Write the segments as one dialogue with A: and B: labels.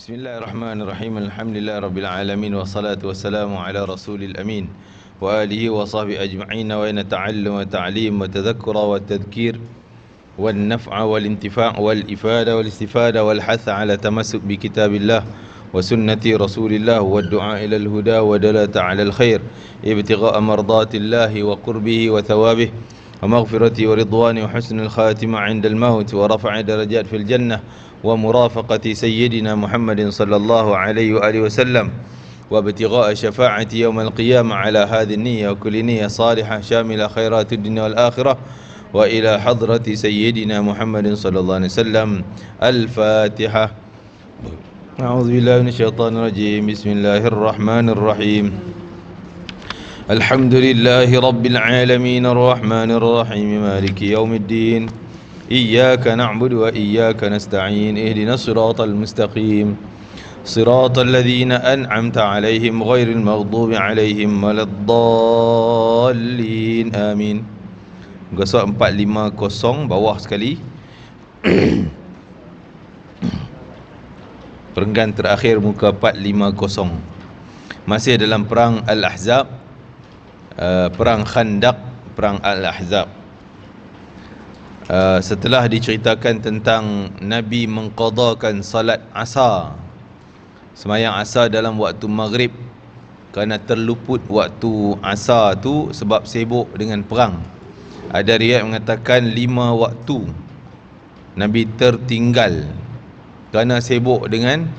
A: Bismillahirrahmanirrahim. Alhamdulillah rabbil alamin wassalatu wassalamu ala rasulil amin wa alihi wa sahbihi ajma'in wa nata'allam wa ta'lim wa tadhakkura wa tadhkir wan naf'a wal intifa' wal ifada wal istifada wal hatha ala tamassuk bi kitabillah wa sunnati rasulillah wa du'a ila al huda wa dalata ala al khair ibtigha'a mardatillahi wa qurbihi wa thawabihi wa maghfirati wa ridwani wa husnul khatimah 'inda al maut wa rafa'a darajat fil jannah ومرافقة سيدنا محمد صلى الله عليه وآله وسلم وابتغاء شفاعة يوم القيامة على هذه النية وكل نية صالحة شاملة خيرات الدنيا والآخرة وإلى حضرة سيدنا محمد صلى الله عليه وسلم. الفاتحة. أعوذ بالله من الشيطان الرجيم. بسم الله الرحمن الرحيم. الحمد لله رب العالمين الرحمن الرحيم مالك يوم الدين إياك نعبد وإياك نستعين اهدنا الصراط المستقيم صراط الذين أنعمت عليهم غير المغضوب عليهم ولا الضالين آمين. Muka surat 450 bawah sekali. Perenggan terakhir muka 450. Masih dalam perang Al-Ahzab, perang Khandaq, perang Al-Ahzab. Setelah diceritakan tentang Nabi mengqadakan salat asar, semayang asar dalam waktu maghrib, kerana terluput waktu asar tu sebab sibuk dengan perang. Ada riwayat mengatakan 5 waktu Nabi tertinggal kerana sibuk dengan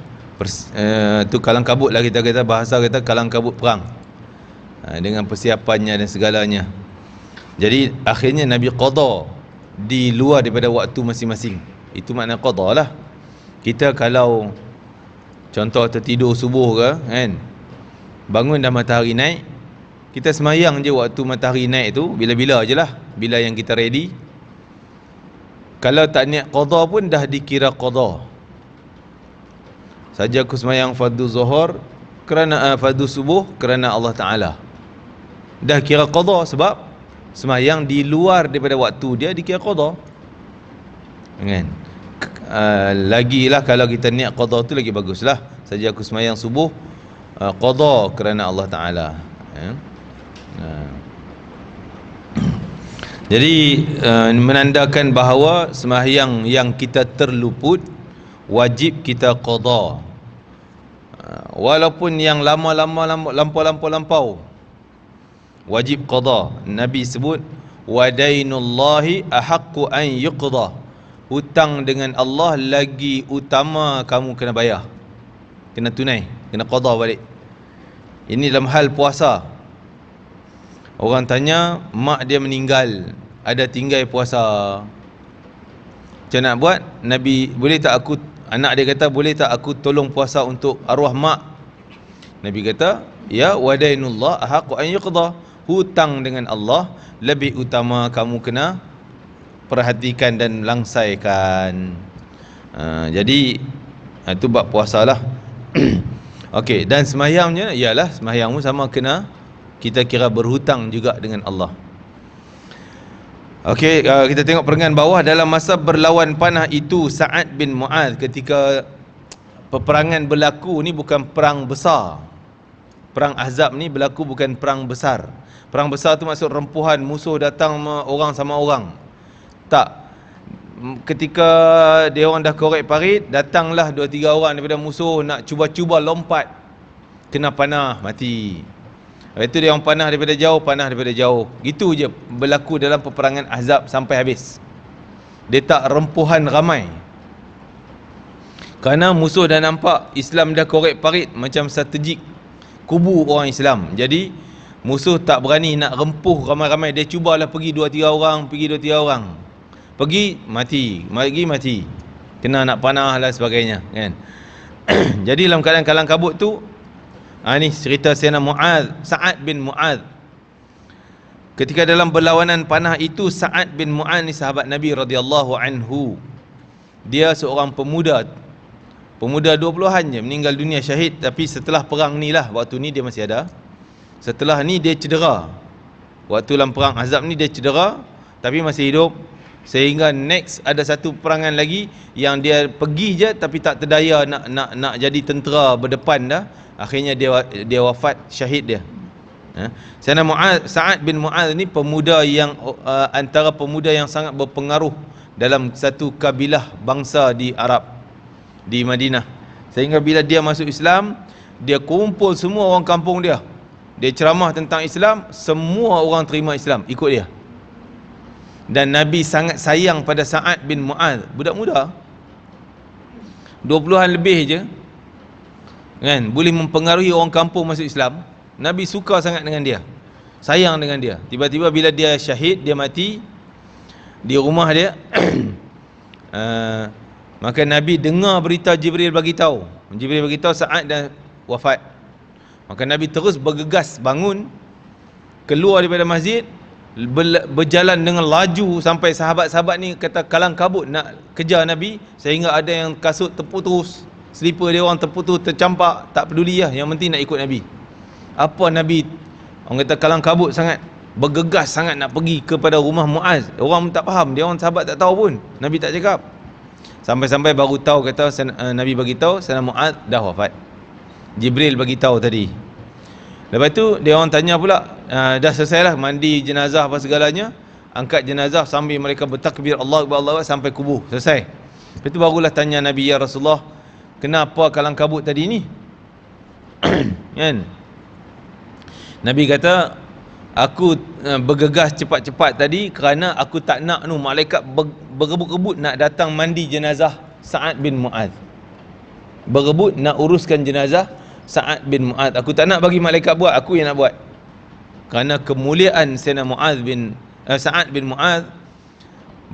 A: tu kalang kabut lah, kita kata, bahasa kita kalang kabut perang, dengan persiapannya dan segalanya. Jadi akhirnya Nabi qada di luar daripada waktu masing-masing. Itu makna qada lah. Kita kalau contoh tertidur subuh ke kan, bangun dah matahari naik, kita semayang je waktu matahari naik tu, bila-bila je lah, bila yang kita ready. Kalau tak niat qada pun dah dikira qada. Saja aku semayang fardu zuhur kerana fardu subuh kerana Allah Ta'ala, dah kira qada sebab semayang di luar daripada waktu dia dikira qada kan. Lagilah kalau kita niat qada tu lagi baguslah. Saja aku semayang subuh qada kerana Allah Ta'ala. Jadi menandakan bahawa semayang yang kita terluput wajib kita qada, walaupun yang lama-lama lampau wajib qada. Nabi sebut wadainullahi ahaqqu an yuqda, hutang dengan Allah lagi utama kamu kena bayar, kena tunai, kena qada balik. Ini dalam hal puasa. Orang tanya, mak dia meninggal, ada tinggal puasa, macam nak buat? Nabi, boleh tak aku, anak dia kata, boleh tak aku tolong puasa untuk arwah mak? Nabi kata, ya wadainullah ahaqqu an yuqda, hutang dengan Allah lebih utama kamu kena perhatikan dan langsaikan. Jadi itu bab puasa lah. Okey, dan semayangnya ialah semayangmu sama kena, kita kira berhutang juga dengan Allah. Okey, kita tengok perenggan bawah. Dalam masa berlawan panah itu, Sa'ad bin Mu'adh, ketika peperangan berlaku ni bukan perang besar. Perang Ahzab ni berlaku bukan perang besar. Perang besar tu maksud rempuhan, musuh datang orang sama orang. Tak. Ketika dia orang dah korek parit, datanglah 2-3 orang daripada musuh nak cuba-cuba lompat, kena panah, mati. Lepas tu dia orang panah daripada jauh. Gitu je berlaku dalam peperangan Ahzab sampai habis. Dia tak rempuhan ramai, kerana musuh dah nampak Islam dah korek parit macam strategik kubu orang Islam. Jadi musuh tak berani nak rempuh ramai-ramai. Dia cubalah pergi 2-3 orang, pergi mati, kena nak panah dan sebagainya kan. Jadi dalam keadaan kalang kabut tu, ni cerita Sayyidina Sa'ad bin Mu'adh. Ketika dalam berlawanan panah itu, Sa'ad bin Mu'adh ni sahabat Nabi radhiyallahu anhu. Dia seorang pemuda 20-an je, meninggal dunia syahid. Tapi setelah perang ni lah, waktu ni dia masih ada. Setelah ni dia cedera. Waktu dalam perang Ahzab ni dia cedera, tapi masih hidup. Sehingga next ada satu peperangan lagi yang dia pergi je tapi tak terdaya nak jadi tentera berdepan dah. Akhirnya dia wafat, syahid dia. Sayyidina Sa'ad bin Mu'adh ni pemuda yang antara pemuda yang sangat berpengaruh dalam satu kabilah bangsa di Arab, di Madinah. Sehingga bila dia masuk Islam, dia kumpul semua orang kampung dia. Dia ceramah tentang Islam, semua orang terima Islam, ikut dia. Dan Nabi sangat sayang pada Sa'ad bin Mu'adh, budak muda 20-an lebih je kan, boleh mempengaruhi orang kampung masuk Islam. Nabi suka sangat dengan dia, sayang dengan dia. Tiba-tiba bila dia syahid, dia mati di rumah dia maka Nabi dengar berita Jibril bagi tahu Sa'ad dah wafat. Maka Nabi terus bergegas bangun, keluar daripada masjid, berjalan dengan laju sampai sahabat-sahabat ni kata kalang kabut nak kejar Nabi, sehingga ada yang kasut terputus, selipar dia orang terputus, tercampak, tak peduli lah, yang penting nak ikut Nabi. Apa Nabi, orang kata kalang kabut sangat, bergegas sangat nak pergi kepada rumah Muaz. Orang tak faham, dia orang sahabat tak tahu pun, Nabi tak cakap. Sampai-sampai baru tahu, kata Nabi bagi tahu Sayyidina Muaz dah wafat. Jibril bagi tahu tadi. Lepas tu dia orang tanya pula, dah selesailah mandi jenazah apa segalanya, angkat jenazah sambil mereka bertakbir Allah Akbar sampai kubur, selesai. Lepas tu barulah tanya Nabi, ya Rasulullah, kenapa kalang kabut tadi ni? Kan? Nabi kata, aku bergegas cepat-cepat tadi kerana aku tak nak malaikat berebut-rebut nak datang mandi jenazah Sa'ad bin Mu'adh, berebut nak uruskan jenazah Sa'ad bin Mu'adh. Aku tak nak bagi malaikat buat, aku yang nak buat. Kerana kemuliaan Sayyidina Sa'ad bin Mu'adh.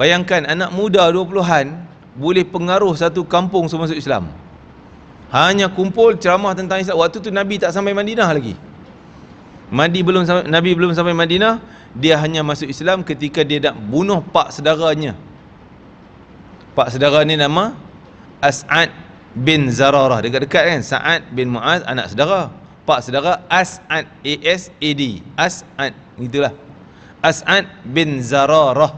A: Bayangkan anak muda 20-an boleh pengaruh satu kampung semua masuk Islam. Hanya kumpul ceramah tentang Islam. Waktu tu Nabi tak sampai Madinah lagi. Nabi belum sampai Madinah. Dia hanya masuk Islam ketika dia nak bunuh pak saudaranya. Pak saudara ni nama As'ad bin Zararah, dekat-dekat kan. Sa'ad bin Mu'adh anak saudara, pak saudara As'ad, A-S-A-D, As'ad, itulah As'ad bin Zararah.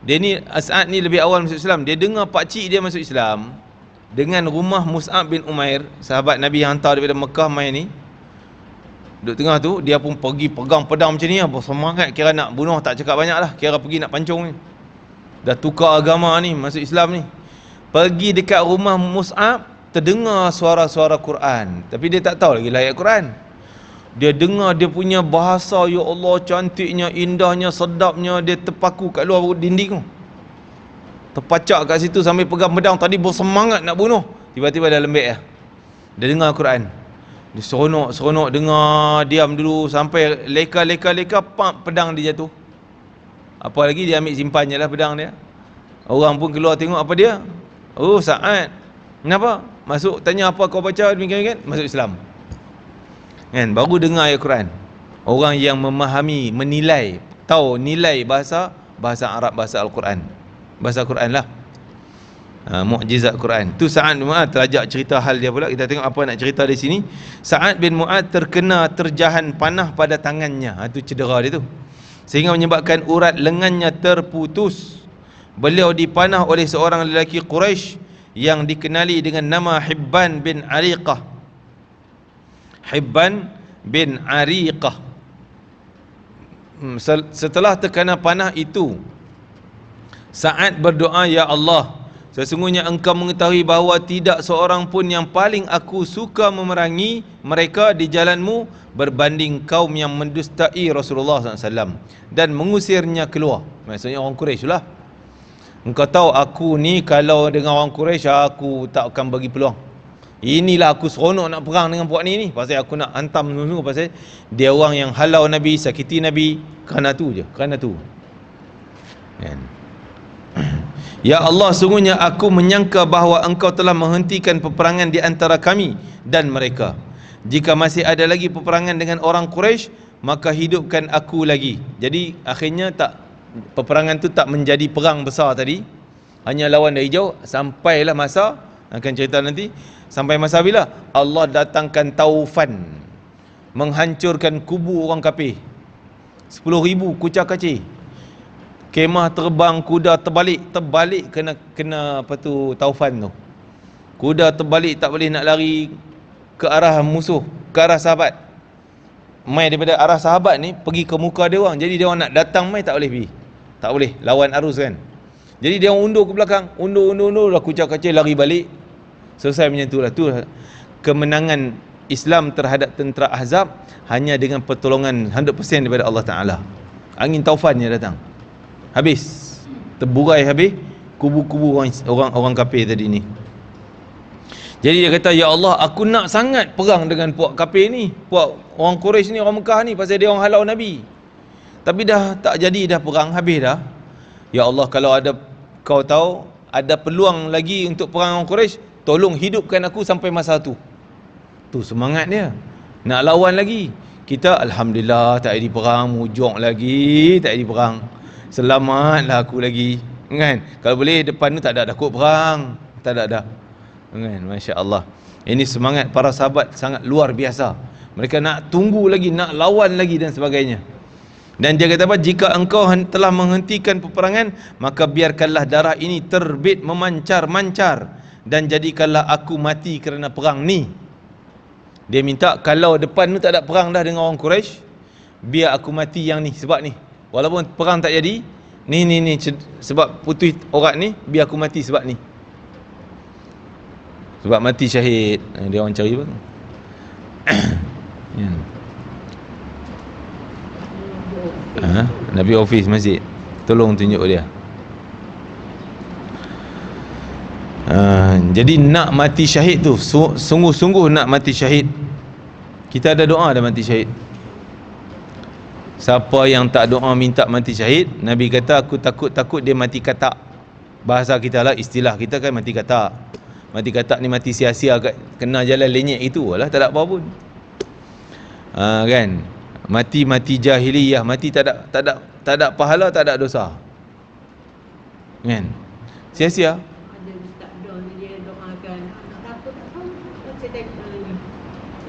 A: Dia ni, As'ad ni lebih awal masuk Islam. Dia dengar pakcik dia masuk Islam dengan rumah Mus'ab bin Umair, sahabat Nabi yang hantar daripada Mekah main ni, duduk tengah tu. Dia pun pergi pegang pedang macam ni, bersemangat, kira nak bunuh, tak cakap banyak lah, kira pergi nak pancung ni. Dah tukar agama ni, masuk Islam ni. Pergi dekat rumah Mus'ab, terdengar suara-suara Quran, tapi dia tak tahu lagi ayat Quran. Dia dengar dia punya bahasa, ya Allah, cantiknya, indahnya, sedapnya. Dia terpaku kat luar dinding tu, terpacak kat situ sambil pegang pedang. Tadi bersemangat nak bunuh, tiba-tiba dah lembek lah. Dia dengar Quran, dia seronok dengar, diam dulu sampai leka, pam, pedang dia jatuh. Apa lagi, dia ambil simpan je lah pedang dia. Orang pun keluar tengok, apa dia? Oh, Sa'ad. Kenapa? Masuk tanya, apa kau baca demikian, masuk Islam kan, baru dengar ayat Quran. Orang yang memahami, menilai, tahu nilai bahasa Arab, bahasa Al-Quran, bahasa Quran lah, mukjizat Quran. Tu Sa'ad bin Mu'adh. Terajak cerita hal dia pula. Kita tengok apa nak cerita di sini. Sa'ad bin Mu'adh terkena terjahan panah pada tangannya. Itu cedera dia tu, sehingga menyebabkan urat lengannya terputus. Beliau dipanah oleh seorang lelaki Quraisy yang dikenali dengan nama Hibban bin Ariqah. Hibban bin Ariqah. Setelah terkena panah itu, Sa'ad berdoa, ya Allah, sesungguhnya engkau mengetahui bahawa tidak seorang pun yang paling aku suka memerangi mereka di jalanmu berbanding kaum yang mendustai Rasulullah SAW dan mengusirnya keluar. Maksudnya orang Quraisy lah. Engkau tahu aku ni kalau dengan orang Quraisy, aku tak akan bagi peluang. Inilah aku seronok nak perang dengan puak ni, pasal aku nak hantam dulu, pasal dia orang yang halau Nabi, sakiti Nabi. Kerana tu je, kerana tu. Ya Allah, sungguhnya aku menyangka bahawa engkau telah menghentikan peperangan di antara kami dan mereka. Jika masih ada lagi peperangan dengan orang Quraisy, maka hidupkan aku lagi. Jadi akhirnya peperangan tu tak menjadi perang besar tadi, hanya lawan dari jauh. Sampailah masa, akan cerita nanti, sampai masa bila Allah datangkan taufan, menghancurkan kubu orang kafir, 10,000 kucak kacir. kemah terbang, kuda terbalik kena apa tu, taufan tu. Kuda terbalik, tak boleh nak lari ke arah musuh, ke arah sahabat. Mai daripada arah sahabat ni pergi ke muka dia orang. Jadi dia orang nak datang mai tak boleh pergi. Tak boleh lawan arus kan. Jadi dia orang undur ke belakang, undur dah kucak-kacir lari balik. Selesai macam itulah. Tu kemenangan Islam terhadap tentera Ahzab hanya dengan pertolongan 100% daripada Allah Taala. Angin taufannya datang. Habis. Terburai habis kubu-kubu orang kafir tadi ni. Jadi dia kata, ya Allah, aku nak sangat perang dengan puak kafir ni, puak orang Quraisy ni, orang Mekah ni, pasal dia orang halau Nabi. Tapi dah tak jadi dah perang, habis dah. Ya Allah, kalau ada, kau tahu ada peluang lagi untuk perang orang Quraisy, tolong hidupkan aku sampai masa tu. Tu semangat dia. Nak lawan lagi. Kita alhamdulillah tak jadi perang, mujok lagi, tak jadi perang. Selamatlah aku lagi. Kan? Kalau boleh depan tu tak ada takut perang. Tak ada dah. Kan? Masya-Allah. Ini semangat para sahabat sangat luar biasa. Mereka nak tunggu lagi, nak lawan lagi dan sebagainya. Dan dia kata apa? Jika engkau telah menghentikan peperangan, maka biarkanlah darah ini terbit memancar-mancar, dan jadikanlah aku mati kerana perang ni. Dia minta kalau depan tu tak ada perang dah dengan orang Quraisy, biar aku mati yang ni, sebab ni. Walaupun perang tak jadi, ni sebab putus orat ni, biar aku mati sebab ni. Sebab mati syahid. Dia orang cari apa tu? Ya. Nabi office masjid. Tolong tunjuk dia. Jadi nak mati syahid tu, sungguh-sungguh nak mati syahid. Kita ada doa dah mati syahid. Siapa yang tak doa minta mati syahid, Nabi kata aku takut dia mati katak. Bahasa kita lah, istilah kita kan mati katak. Mati katak ni mati sia-sia, kena jalan lenyek itu lah, tak ada apa pun. Kan? Mati jahiliyah, mati tak ada pahala, tak ada dosa. Kan? Sia-sia.
B: Ada Ustaz Don dia doakan nak takut tak tahu macam tadi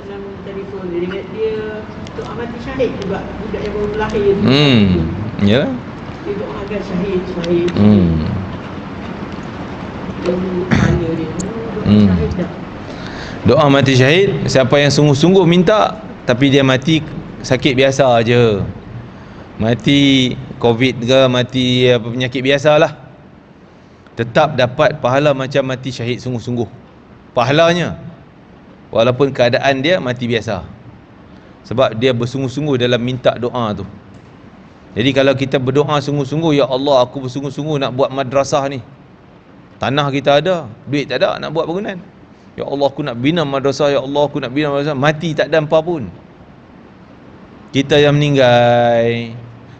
B: dalam telefon dia doa mati syahid juga, budak yang baru lahir.
A: Ya.
B: Dia doakan syahid.
A: Doa mati syahid, siapa yang sungguh-sungguh minta tapi dia mati sakit biasa aja, mati COVID ke, mati apa penyakit biasalah, tetap dapat pahala macam mati syahid sungguh-sungguh pahalanya, walaupun keadaan dia mati biasa, sebab dia bersungguh-sungguh dalam minta doa tu. Jadi kalau kita berdoa sungguh-sungguh, ya Allah aku bersungguh-sungguh nak buat madrasah ni, tanah kita ada, duit tak ada nak buat bangunan, ya Allah aku nak bina madrasah, ya Allah aku nak bina madrasah, mati tak ada apa pun, kita yang meninggal,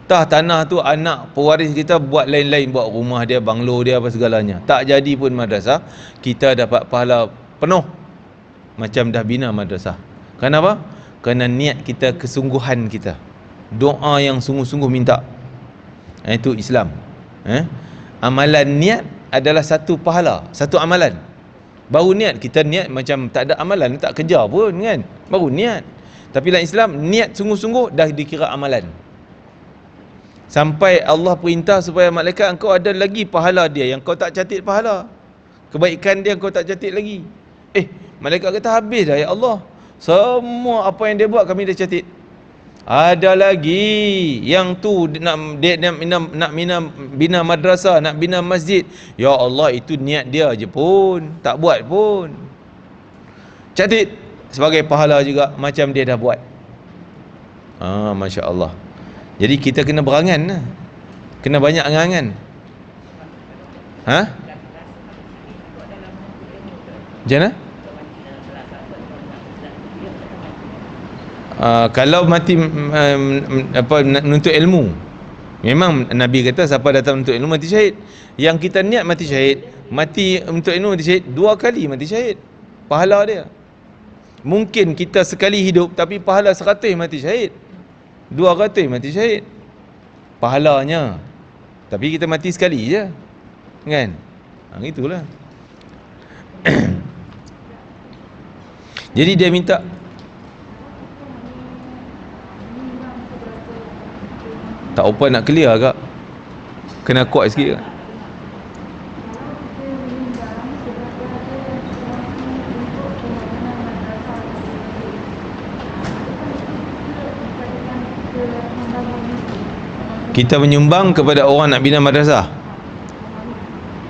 A: tanah tu anak pewaris kita buat lain-lain, buat rumah dia, banglo dia, apa segalanya, tak jadi pun madrasah, kita dapat pahala penuh macam dah bina madrasah. Kenapa? Kerana niat kita, kesungguhan kita, doa yang sungguh-sungguh minta. Itu Islam. Amalan niat adalah satu pahala, satu amalan. Baru niat, kita niat macam tak ada amalan, tak kerja pun kan, baru niat. Tapi dalam Islam, niat sungguh-sungguh dah dikira amalan. Sampai Allah perintah supaya malaikat, engkau ada lagi pahala dia yang kau tak catat pahala, kebaikan dia kau tak catat lagi. Malaikat kata habis dah ya Allah, semua apa yang dia buat kami dah catat. Ada lagi yang tu nak bina madrasah, nak bina masjid, ya Allah itu niat dia je pun, tak buat pun, catat sebagai pahala juga macam dia dah buat. Masya Allah. Jadi kita kena berangan lah, kena banyak angan-angan. Macam mana? Kalau mati menuntut ilmu, memang Nabi kata siapa datang untuk ilmu mati syahid. Yang kita niat mati syahid, mati untuk ilmu mati syahid, 2 kali mati syahid pahala dia. Mungkin kita sekali hidup tapi pahala 100 mati syahid, 200 mati syahid pahalanya, tapi kita mati sekali je kan. Itulah. Jadi dia minta tak apa nak clear agak. Kena kuat sikit. Kita menyumbang kepada orang nak bina madrasah.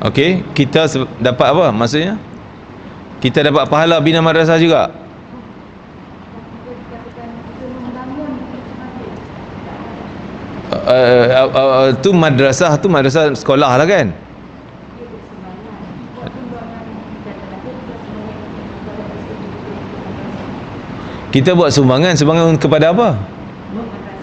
A: Okey, kita dapat apa maksudnya? Kita dapat pahala bina madrasah juga. Tu madrasah sekolah lah kan. Kita buat sumbangan kepada apa?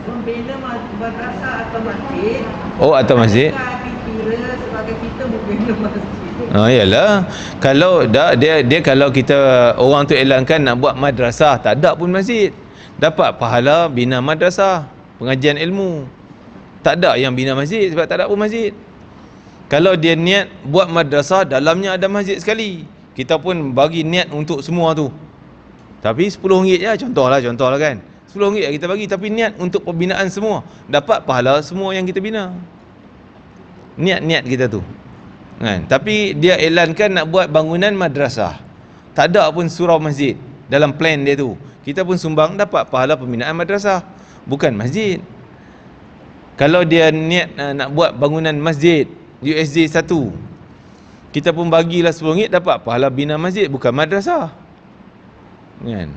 B: Membina madrasah atau masjid.
A: Oh, atau masjid.
B: Kira sebagai kita membina masjid.
A: Yalah. Kalau dia kalau kita orang tu elankan nak buat madrasah, tak ada pun masjid, dapat pahala bina madrasah, pengajian ilmu. Tak ada yang bina masjid sebab tak ada pun masjid. Kalau dia niat buat madrasah, dalamnya ada masjid sekali, kita pun bagi niat untuk semua tu. Tapi RM10 je, contohlah kan. RM10 kita bagi, tapi niat untuk pembinaan semua, dapat pahala semua yang kita bina. Niat kita tu kan. Tapi dia elankan nak buat bangunan madrasah, tak ada pun surau masjid dalam plan dia tu. Kita pun sumbang, dapat pahala pembinaan madrasah, bukan masjid. Kalau dia niat nak buat bangunan masjid USJ 1, kita pun bagilah RM10, dapat pahala bina masjid, bukan madrasah kan.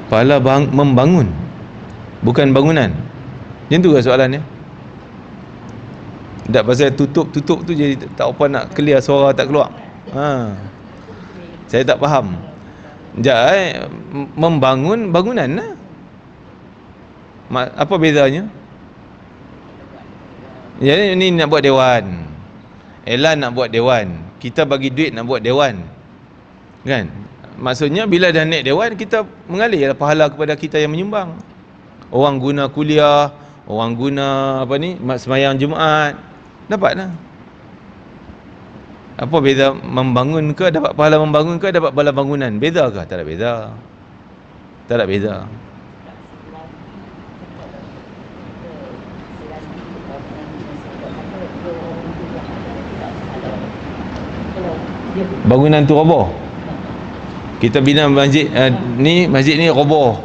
A: Pahala membangun, bukan bangunan. Macam tu ke soalannya? Tak, pasal tutup tu jadi tak apa nak clear, suara tak keluar. Saya tak faham. Membangun bangunan lah. Apa bezanya? Jadi ni nak buat dewan, Elan nak buat dewan, kita bagi duit nak buat dewan kan. Maksudnya bila dah naik dewan, kita mengalirlah pahala kepada kita yang menyumbang. Orang guna kuliah, orang guna sembahyang Jumaat, dapatlah. Apa beza membangun ke dapat pahala membangun ke dapat pahala bangunan? Beza ke? Tak ada beza. Tak ada beza. Bangunan tu roboh, kita bina masjid masjid ni roboh,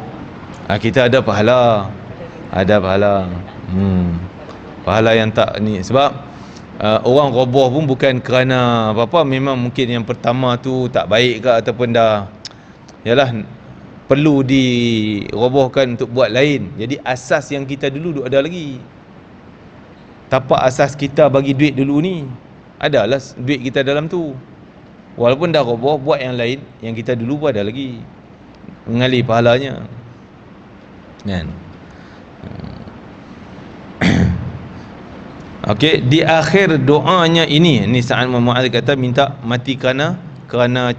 A: kita ada pahala. Pahala yang tak ni. Sebab orang roboh pun bukan kerana apa-apa, memang mungkin yang pertama tu tak baik ke ataupun dah yalah perlu dirobohkan untuk buat lain. Jadi asas yang kita dulu ada lagi. Tapak asas kita bagi duit dulu ni, adalah duit kita dalam tu. Walaupun dah roboh, buat yang lain yang kita dulu pun ada lagi, mengalir pahalanya kan. Okey, di akhir doanya ini Sa'ad bin Mu'adz kata minta mati kerana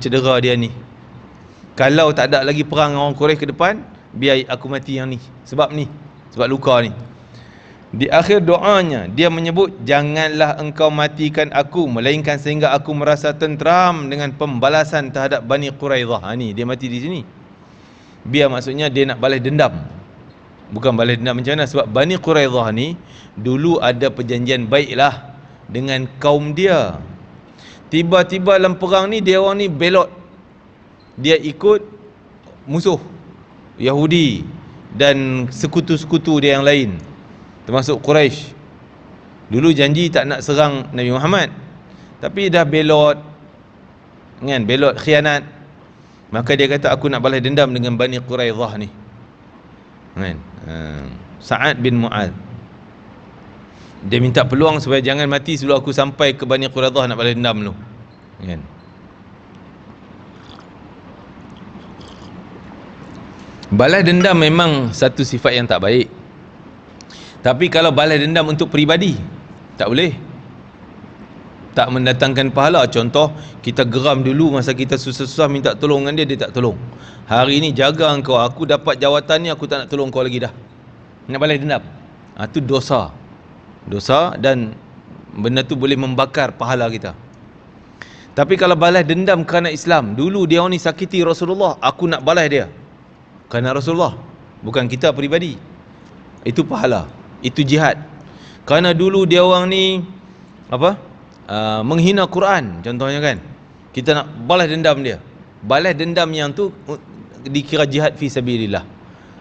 A: cedera dia ni. Kalau tak ada lagi perang orang Quraisy ke depan, biar aku mati yang ni, sebab luka ni. Di akhir doanya dia menyebut, janganlah engkau matikan aku melainkan sehingga aku merasa tenteram dengan pembalasan terhadap Bani Quraidah. Ni dia mati di sini. Biar maksudnya dia nak balas dendam. Bukan balas dendam macam mana, sebab Bani Quraidah ni dulu ada perjanjian baiklah dengan kaum dia. Tiba-tiba dalam perang ni, dia orang ni belot, dia ikut musuh Yahudi dan sekutu-sekutu dia yang lain, termasuk Quraisy. Dulu janji tak nak serang Nabi Muhammad, tapi dah belot kan, belot khianat. Maka dia kata aku nak balas dendam dengan Bani Quraidah ni kan. Sa'ad bin Mu'adz dia minta peluang supaya jangan mati sebelum aku sampai ke Bani Quraidah nak balas dendam dulu kan. Balas dendam memang satu sifat yang tak baik. Tapi kalau balas dendam untuk peribadi, tak boleh. Tak mendatangkan pahala. Contoh, kita geram dulu masa kita susah-susah minta tolong dengan dia tak tolong. Hari ni jaga engkau, aku dapat jawatan ni, aku tak nak tolong kau lagi dah. Nak balas dendam. Itu dosa. Dosa, dan benda tu boleh membakar pahala kita. Tapi kalau balas dendam kerana Islam, dulu dia ni sakiti Rasulullah, aku nak balas dia kerana Rasulullah, bukan kita peribadi. Itu pahala, itu jihad. Kerana dulu dia orang ni menghina Quran contohnya kan, kita nak balas dendam dia. Balas dendam yang tu dikira jihad fi sabilillah.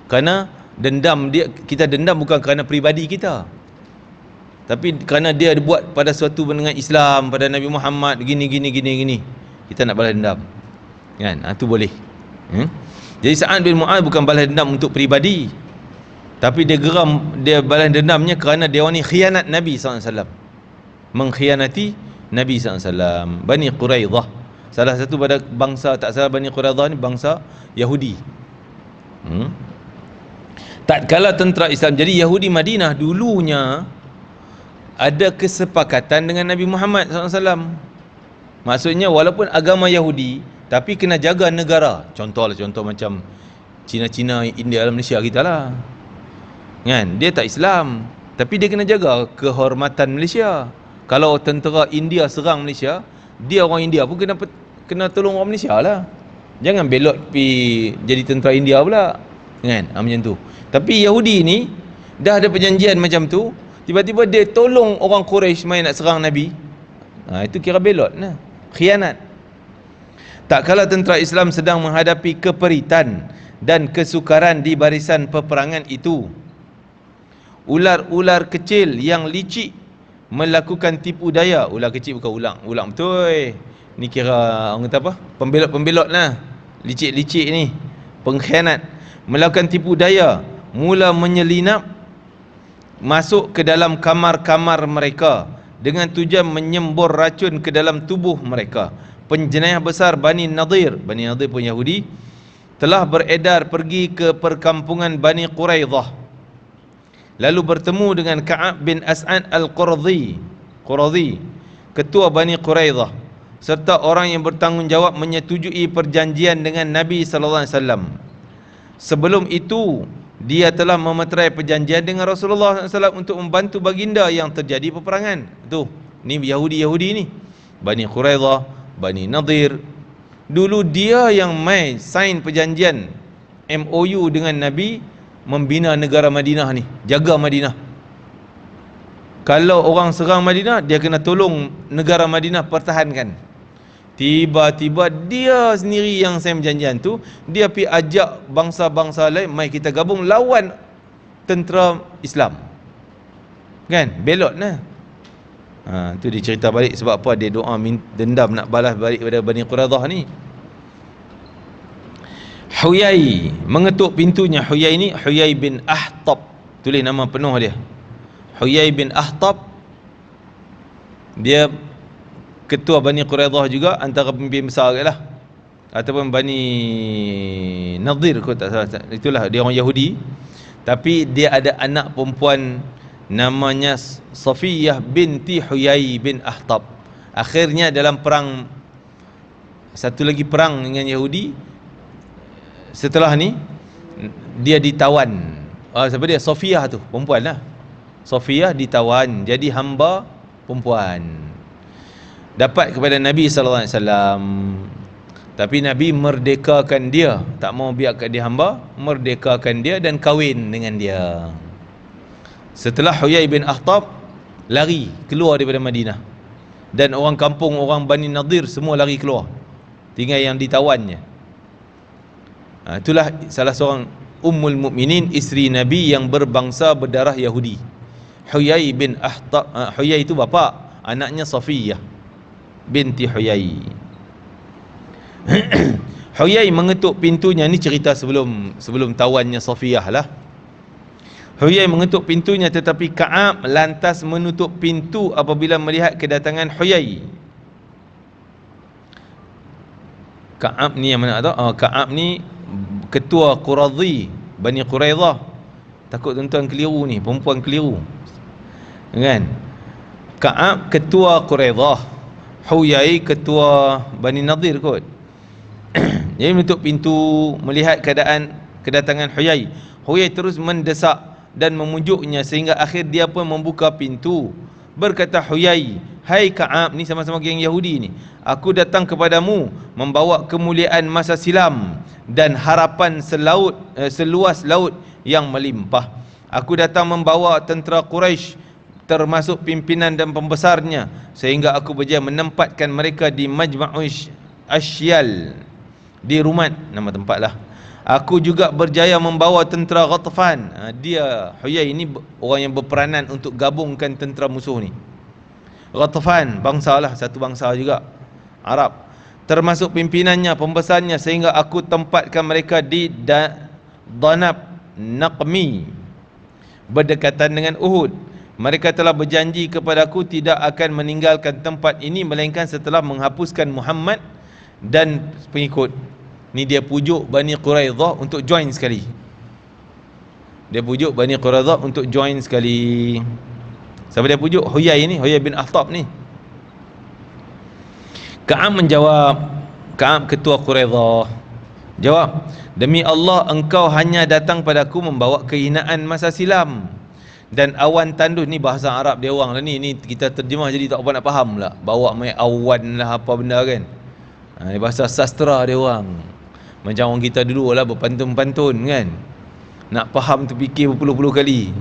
A: Kerana dendam dia, kita dendam bukan kerana peribadi kita, tapi kerana dia buat pada suatu dengan Islam, pada Nabi Muhammad gini, kita nak balas dendam kan. Itu boleh. Jadi Sa'ad bin Mu'adh bukan balas dendam untuk peribadi, tapi dia balas dendamnya kerana dia orang ni khianat Nabi SAW, mengkhianati Nabi SAW. Bani Quraidah, salah satu pada bangsa, tak salah Bani Quraidah ni bangsa Yahudi. Tatkala tentera Islam, jadi Yahudi Madinah dulunya ada kesepakatan dengan Nabi Muhammad SAW. Maksudnya walaupun agama Yahudi, tapi kena jaga negara. Contoh macam Cina, India, Malaysia kita lah kan. Dia tak Islam, tapi dia kena jaga kehormatan Malaysia. Kalau tentera India serang Malaysia, dia orang India pun kena tolong orang Malaysia lah. Jangan belot pergi jadi tentera India pula kan. Macam tu. Tapi Yahudi ni dah ada perjanjian macam tu, tiba-tiba dia tolong orang Quraisy main nak serang Nabi. Itu kira belot lah, khianat. Tak kala tentera Islam sedang menghadapi keperitan dan kesukaran di barisan peperangan itu, ular-ular kecil yang licik melakukan tipu daya. Ular kecil bukan ular betul. Ni kira orang kata apa? Pembelot lah. Licik-licik ni, pengkhianat. Melakukan tipu daya, mula menyelinap masuk ke dalam kamar-kamar mereka dengan tujuan menyembur racun ke dalam tubuh mereka. Penjenayah besar Bani Nadir pun Yahudi, telah beredar pergi ke perkampungan Bani Quraidah, lalu bertemu dengan Ka'ab bin As'ad al-Quradi, ketua Bani Quraidah, serta orang yang bertanggungjawab menyetujui perjanjian dengan Nabi SAW. Sebelum itu dia telah memeterai perjanjian dengan Rasulullah SAW untuk membantu baginda yang terjadi peperangan. Ni Yahudi ni, Bani Quraidah, Bani Nadir. Dulu dia yang mai sign perjanjian MOU dengan Nabi, membina negara Madinah ni, jaga Madinah. Kalau orang serang Madinah, dia kena tolong negara Madinah pertahankan. Tiba-tiba dia sendiri yang sign perjanjian tu, dia pergi ajak bangsa-bangsa lain, mai kita gabung lawan tentera Islam kan. Belot lah. Tu dia cerita balik sebab apa dia doa dendam nak balas balik pada Bani Quraidah ni. Huyai mengetuk pintunya. Huyai ni Huyai bin Akhtab, tulis nama penuh dia, Huyai bin Akhtab. Dia ketua Bani Quraidah juga, antara pemimpin besar lah, ataupun Bani Nadir kot, tak salah. Itulah dia orang Yahudi, tapi dia ada anak perempuan namanya Safiyah binti Huyai bin Akhtab. Akhirnya dalam perang, satu lagi perang dengan Yahudi, setelah ni dia ditawan. Siapa dia? Safiyah tu, perempuan lah. Safiyah ditawan jadi hamba perempuan, dapat kepada Nabi SAW. Tapi Nabi merdekakan dia, tak mau biarkan dia hamba, merdekakan dia dan kahwin dengan dia. Setelah Huyai bin Akhtab lari keluar daripada Madinah, dan orang kampung, orang Bani Nadir semua lari keluar, tinggal yang ditawannya. Itulah salah seorang Ummul Mukminin, isteri Nabi yang berbangsa berdarah Yahudi. Huyai bin Akhtab, Huyai itu bapa, anaknya Safiyah binti Huyai. Huyai mengetuk pintunya. Ni cerita sebelum tawannya Safiyah lah. Huyai mengetuk pintunya, tetapi Ka'ab lantas menutup pintu apabila melihat kedatangan Huyai. Ka'ab ni yang mana tahu? Ka'ab ni ketua Quradi Bani Quraidah. Takut tuan-tuan keliru ni, perempuan keliru kan. Ka'ab ketua Quraidah, Huyai ketua Bani Nadir kot. Jadi menutup pintu melihat kedatangan Huyai. Huyai terus mendesak dan memujuknya sehingga akhir dia pun membuka pintu. Berkata Huyai, "Hai Ka'ab," ni sama-sama geng Yahudi ni, "aku datang kepadamu membawa kemuliaan masa silam dan harapan seluas laut yang melimpah. Aku datang membawa tentera Quraisy termasuk pimpinan dan pembesarnya, sehingga aku berjaya menempatkan mereka di Majma'u Ashyal, di Rumat, nama tempat lah. Aku juga berjaya membawa tentera Ghatafan. Dia Huyai ini orang yang berperanan untuk gabungkan tentera musuh ni. Ghatafan bangsa lah, satu bangsa juga Arab, termasuk pimpinannya, pembesarnya, sehingga aku tempatkan mereka di Danab Naqmi, berdekatan dengan Uhud. Mereka telah berjanji kepadaku tidak akan meninggalkan tempat ini melainkan setelah menghapuskan Muhammad dan pengikut. Ni dia pujuk Bani Quraidah untuk join sekali. Dia pujuk Bani Quraidah untuk join sekali. Siapa dia pujuk? Huyai ni, Huyai bin Akhtab ni. Ka'ab menjawab, Ka'ab ketua Quraidah jawab, demi Allah engkau hanya datang padaku membawa kehinaan masa silam dan awan tandus. Ni bahasa Arab dia orang lah ni kita terjemah jadi tak apa nak faham lah. Bawa mai awan lah apa benda kan. Ni bahasa sastra dia orang. Macam orang kita dulu lah berpantun-pantun kan. Nak faham terfikir berpuluh-puluh kali.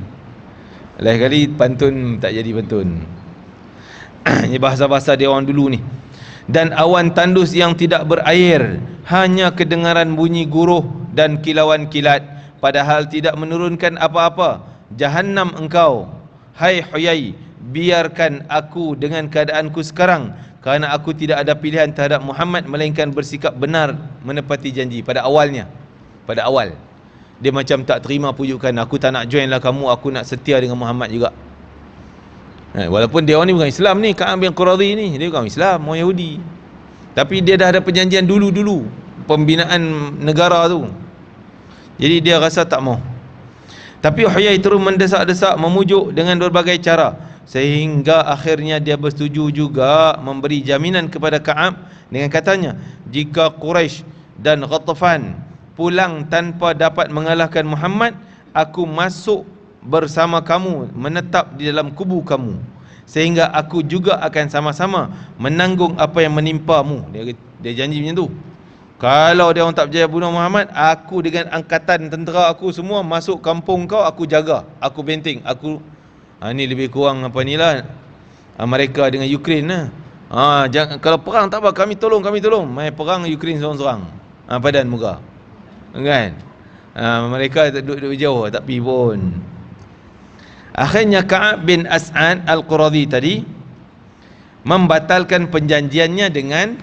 A: Lain kali pantun tak jadi pantun. Ni bahasa-bahasa dia orang dulu ni. Dan awan tandus yang tidak berair, hanya kedengaran bunyi guruh dan kilauan kilat, padahal tidak menurunkan apa-apa. Jahannam engkau, hai Huyai, biarkan aku dengan keadaanku sekarang, kerana aku tidak ada pilihan terhadap Muhammad melainkan bersikap benar menepati janji. Pada awal dia macam tak terima pujukan, aku tak nak join lah kamu, aku nak setia dengan Muhammad juga. Walaupun dia orang ni bukan Islam ni, Ka'ab bin Quradi ni dia bukan Islam, orang Yahudi, tapi dia dah ada perjanjian dulu pembinaan negara tu, jadi dia rasa tak mau. Tapi Huyai terus mendesak-desak, memujuk dengan berbagai cara, sehingga akhirnya dia bersetuju juga memberi jaminan kepada Ka'ab dengan katanya, jika Quraisy dan Ghatafan pulang tanpa dapat mengalahkan Muhammad, aku masuk bersama kamu, menetap di dalam kubu kamu, sehingga aku juga akan sama-sama menanggung apa yang menimpamu. Dia janji macam tu. Kalau dia orang tak berjaya bunuh Muhammad, aku dengan angkatan tentera aku semua masuk kampung kau, aku jaga, aku benteng, aku ni lebih kurang apa ni lah, Amerika dengan Ukraine lah. Jangan, kalau perang tak apa, kami tolong, mai perang Ukraine seorang-seorang, padan muka kan. Mereka duduk jauh tak pergi pun. Akhirnya Ka'ab bin As'ad Al-Quradi tadi membatalkan perjanjiannya dengan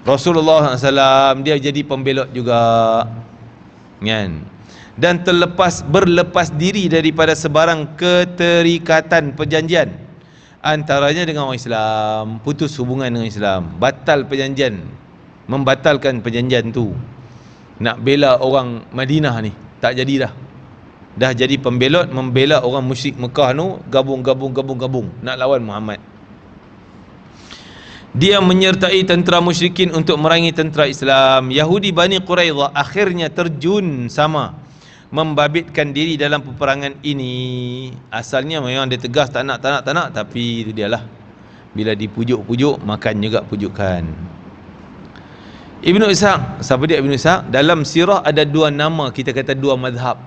A: Rasulullah SAW. Dia jadi pembelot juga kan, dan berlepas diri daripada sebarang keterikatan perjanjian antaranya dengan orang Islam. Putus hubungan dengan Islam, batal perjanjian, membatalkan perjanjian tu. Nak bela orang Madinah ni tak jadi dah jadi pembelot, membela orang musyrik Mekah tu, gabung nak lawan Muhammad. Dia menyertai tentera musyrikin untuk merangi tentera Islam. Yahudi Bani Quraidah akhirnya terjun sama, membabitkan diri dalam peperangan ini. Asalnya memang dia tegas tak nak, tapi itu dialah, bila dipujuk-pujuk makan juga pujukan. Ibnu Ishaq, siapa dia Ibnu Ishaq? Dalam sirah ada dua nama, kita kata dua mazhab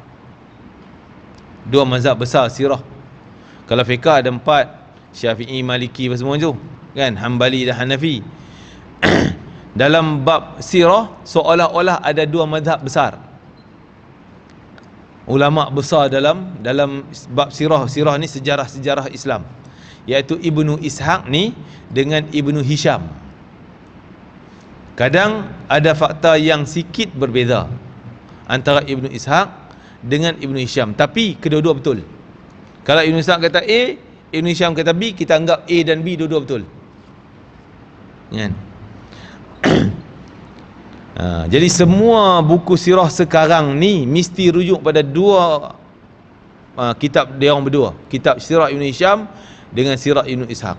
A: besar sirah. Kalau fiqah ada 4, Syafi'i, Maliki apa semua tu kan, Hambali dan Hanafi. Dalam bab sirah seolah-olah ada dua mazhab besar, ulama besar dalam bab sirah ni, sejarah Islam, iaitu Ibnu Ishaq ni dengan Ibnu Hisham. Kadang ada fakta yang sikit berbeza antara Ibnu Ishaq dengan Ibnu Hisham, tapi kedua-dua betul. Kalau Ibnu Ishaq kata A, Ibnu Hisham kata B, kita anggap A dan B dua-dua betul kan? Jadi semua buku sirah sekarang ni mesti rujuk pada dua kitab dia orang berdua, kitab sirah Ibnu Hisham dengan sirah Ibnu Ishaq.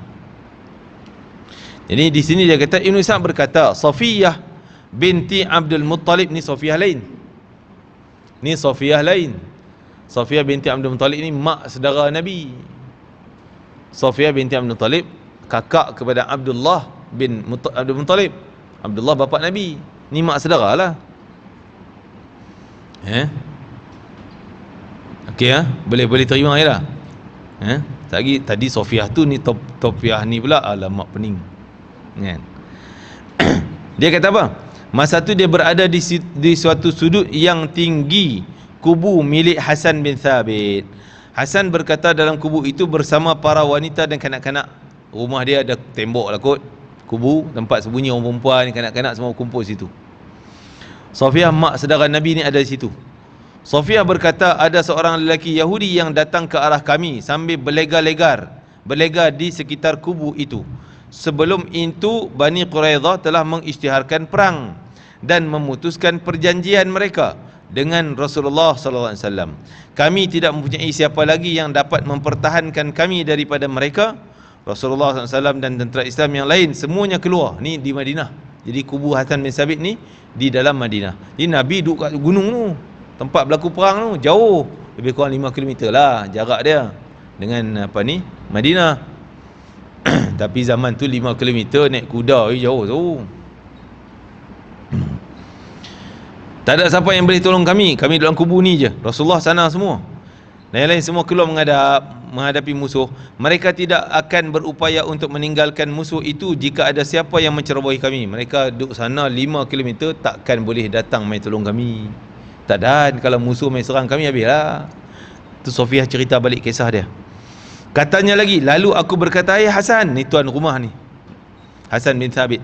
A: Jadi di sini dia kata, Ibnu Ishaq berkata, Safiyah binti Abdul Muttalib ni Safiyah lain. Safiyah binti Abdul Muttalib ni mak saudara Nabi. Safiyah binti Abdul Muttalib kakak kepada Abdullah bin Abdul Muttalib. Abdullah bapa Nabi. Ni mak saudara lah. Okey boleh terima je lah. Tadi Sofiah tu ni Tofiah ni pula, alamak pening kan. Dia kata apa? Masa tu dia berada di suatu sudut yang tinggi kubu milik Hasan bin Thabit. Hasan berkata dalam kubu itu bersama para wanita dan kanak-kanak. Rumah dia ada tembok lah kot, kubu, tempat sembunyi orang perempuan, kanak-kanak semua kumpul situ. Sofiah, mak saudara Nabi ni, ada di situ. Sofiah berkata, ada seorang lelaki Yahudi yang datang ke arah kami sambil berlegar di sekitar kubu itu. Sebelum itu Bani Quraidah telah mengisytiharkan perang dan memutuskan perjanjian mereka dengan Rasulullah sallallahu alaihi wasallam. Kami tidak mempunyai siapa lagi yang dapat mempertahankan kami daripada mereka. Rasulullah sallallahu alaihi wasallam dan tentera Islam yang lain semuanya keluar. Ni di Madinah. Jadi kubu Hasan bin Sabit ni di dalam Madinah. Jadi Nabi duduk kat gunung tu, tempat berlaku perang tu jauh, lebih kurang 5 km lah jarak dia dengan Madinah. Tapi zaman tu 5 km naik kuda jauh tu. Tak ada siapa yang boleh tolong kami dalam kubu ni je. Rasulullah sana semua, dan yang lain semua keluar menghadapi musuh. Mereka tidak akan berupaya untuk meninggalkan musuh itu jika ada siapa yang mencerobohi kami. Mereka duduk sana 5 km, takkan boleh datang mai tolong kami. Tak ada, kalau musuh mai serang kami habislah. Tu Sofiah cerita balik kisah dia. Katanya lagi, lalu aku berkata, Hasan, ni tuan rumah ni, Hasan bin Thabit,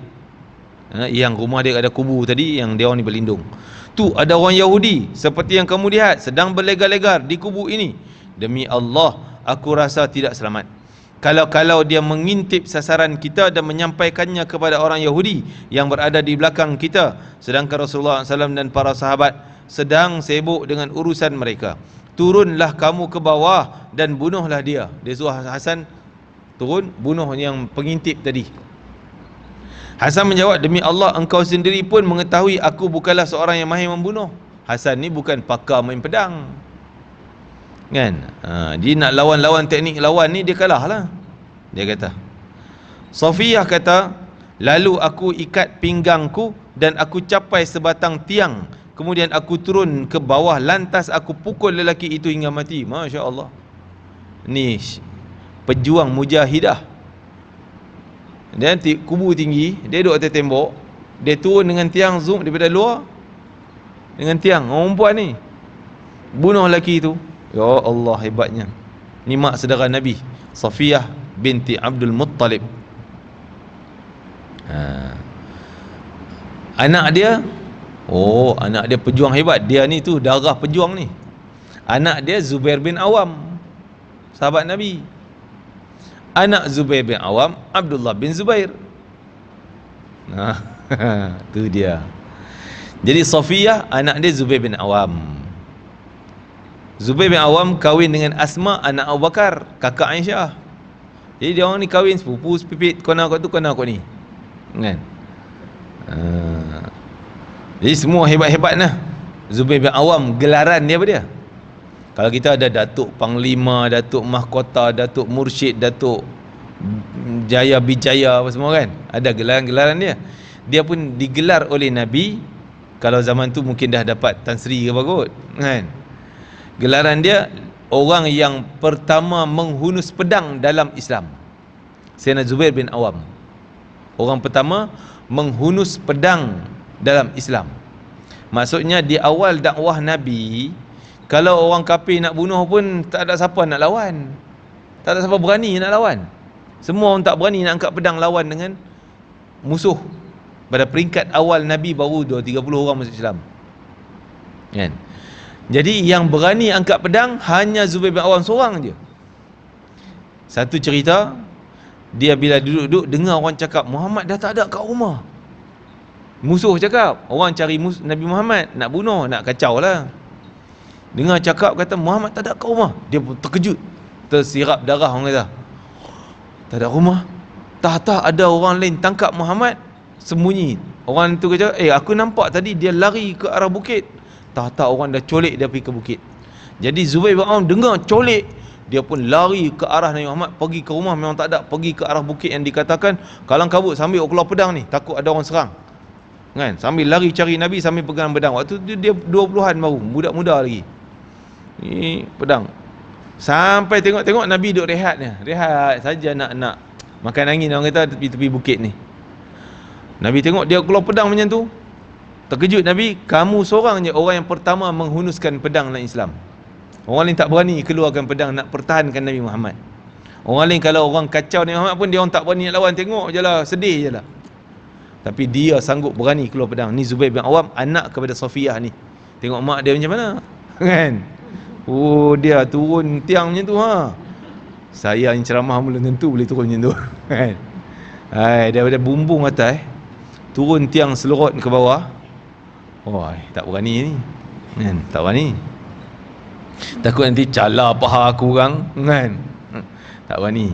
A: yang rumah dia ada kubu tadi, yang dia orang ni berlindung. Tu ada orang Yahudi seperti yang kamu lihat sedang berlegar-legar di kubu ini. Demi Allah, aku rasa tidak selamat. Kalau dia mengintip sasaran kita dan menyampaikannya kepada orang Yahudi yang berada di belakang kita, sedangkan Rasulullah SAW dan para sahabat sedang sibuk dengan urusan mereka. Turunlah kamu ke bawah dan bunuhlah dia. Dia suruh Hasan turun bunuh yang pengintip tadi. Hasan menjawab, demi Allah, engkau sendiri pun mengetahui aku bukanlah seorang yang mahir membunuh. Hasan ni bukan pakar main pedang kan. Dia nak lawan teknik lawan ni, dia kalah lah, dia kata. Safiyah kata, lalu aku ikat pinggangku dan aku capai sebatang tiang. Kemudian aku turun ke bawah, lantas aku pukul lelaki itu hingga mati. Masya Allah. Ni pejuang mujahidah. Dan kubu tinggi, dia duduk atas tembok, dia turun dengan tiang zoom daripada luar, dengan tiang orang perempuan ni, bunuh lelaki itu. Ya Allah, hebatnya. Ni mak saudara Nabi, Safiyah binti Abdul Muttalib. Anak dia, anak dia pejuang hebat. Dia ni tu darah pejuang ni. Anak dia Zubair bin Awam, sahabat Nabi. Anak Zubair bin Awam, Abdullah bin Zubair. Tu dia. Jadi Safiyah anak dia Zubair bin Awam. Zubair bin Awam kahwin dengan Asma anak Abu Bakar, kakak Aisyah. Jadi dia orang ni kahwin sepupu sepipit, kona kau tu kona kau ni kan. Jadi semua hebat-hebat lah. Zubair bin Awam, gelaran dia apa dia? Kalau kita ada Datuk Panglima, Datuk Mahkota, Datuk Mursyid, Datuk Jaya Bijaya apa semua kan, ada gelaran-gelaran dia. Dia pun digelar oleh Nabi. Kalau zaman tu mungkin dah dapat Tan Sri ke apa kot kan. Gelaran dia orang yang pertama menghunus pedang dalam Islam. Sayyidina Zubair bin Awam, orang pertama menghunus pedang dalam Islam. Maksudnya di awal dakwah Nabi, kalau orang kafir nak bunuh pun tak ada siapa nak lawan, tak ada siapa berani nak lawan. Semua orang tak berani nak angkat pedang lawan dengan musuh. Pada peringkat awal Nabi baru 20-30 orang masuk Islam kan. Jadi yang berani angkat pedang hanya Zubair bin Awam seorang je. Satu cerita, dia bila duduk-duduk dengar orang cakap Muhammad dah tak ada kat rumah. Musuh cakap, orang cari Nabi Muhammad, nak bunuh, nak kacau lah. Dengar cakap kata Muhammad tak ada kat rumah, dia pun terkejut, tersirap darah. Orang kata tak ada rumah, tak ada orang lain tangkap Muhammad, sembunyi. Orang tu kata, aku nampak tadi dia lari ke arah bukit. Tak orang dah colek dia pergi ke bukit. Jadi Zubair bin Awam dengar colek, dia pun lari ke arah Nabi Muhammad, pergi ke rumah, memang tak ada, pergi ke arah bukit yang dikatakan kalang kabut sambil keluar pedang ni, takut ada orang serang. kan, sambil lari cari Nabi sambil pegang pedang. Waktu tu dia 20-an baru, muda-muda lagi. Ni pedang. Sampai tengok-tengok Nabi duduk rehat saja nak makan angin, orang kata tepi-tepi bukit ni. Nabi tengok dia keluar pedang macam tu. Terkejut Nabi, kamu seorang je orang yang pertama menghunuskan pedang dalam Islam. Orang lain tak berani keluarkan pedang nak pertahankan Nabi Muhammad. Orang lain kalau orang kacau Nabi Muhammad pun dia orang tak berani nak lawan, tengok je lah, sedih je lah. Tapi dia sanggup berani keluar pedang. Ni Zubair bin Awam, anak kepada Safiyah ni. Tengok mak dia macam mana, kan? Oh, dia turun tiang macam tu, ha. Saya yang ceramah belum tentu boleh turun macam tu, kan? Daripada bumbung atas turun tiang selorot ke bawah. Oh, tak berani ni, kan? Tak berani. Takut nanti cala paha aku orang, kan? Tak berani.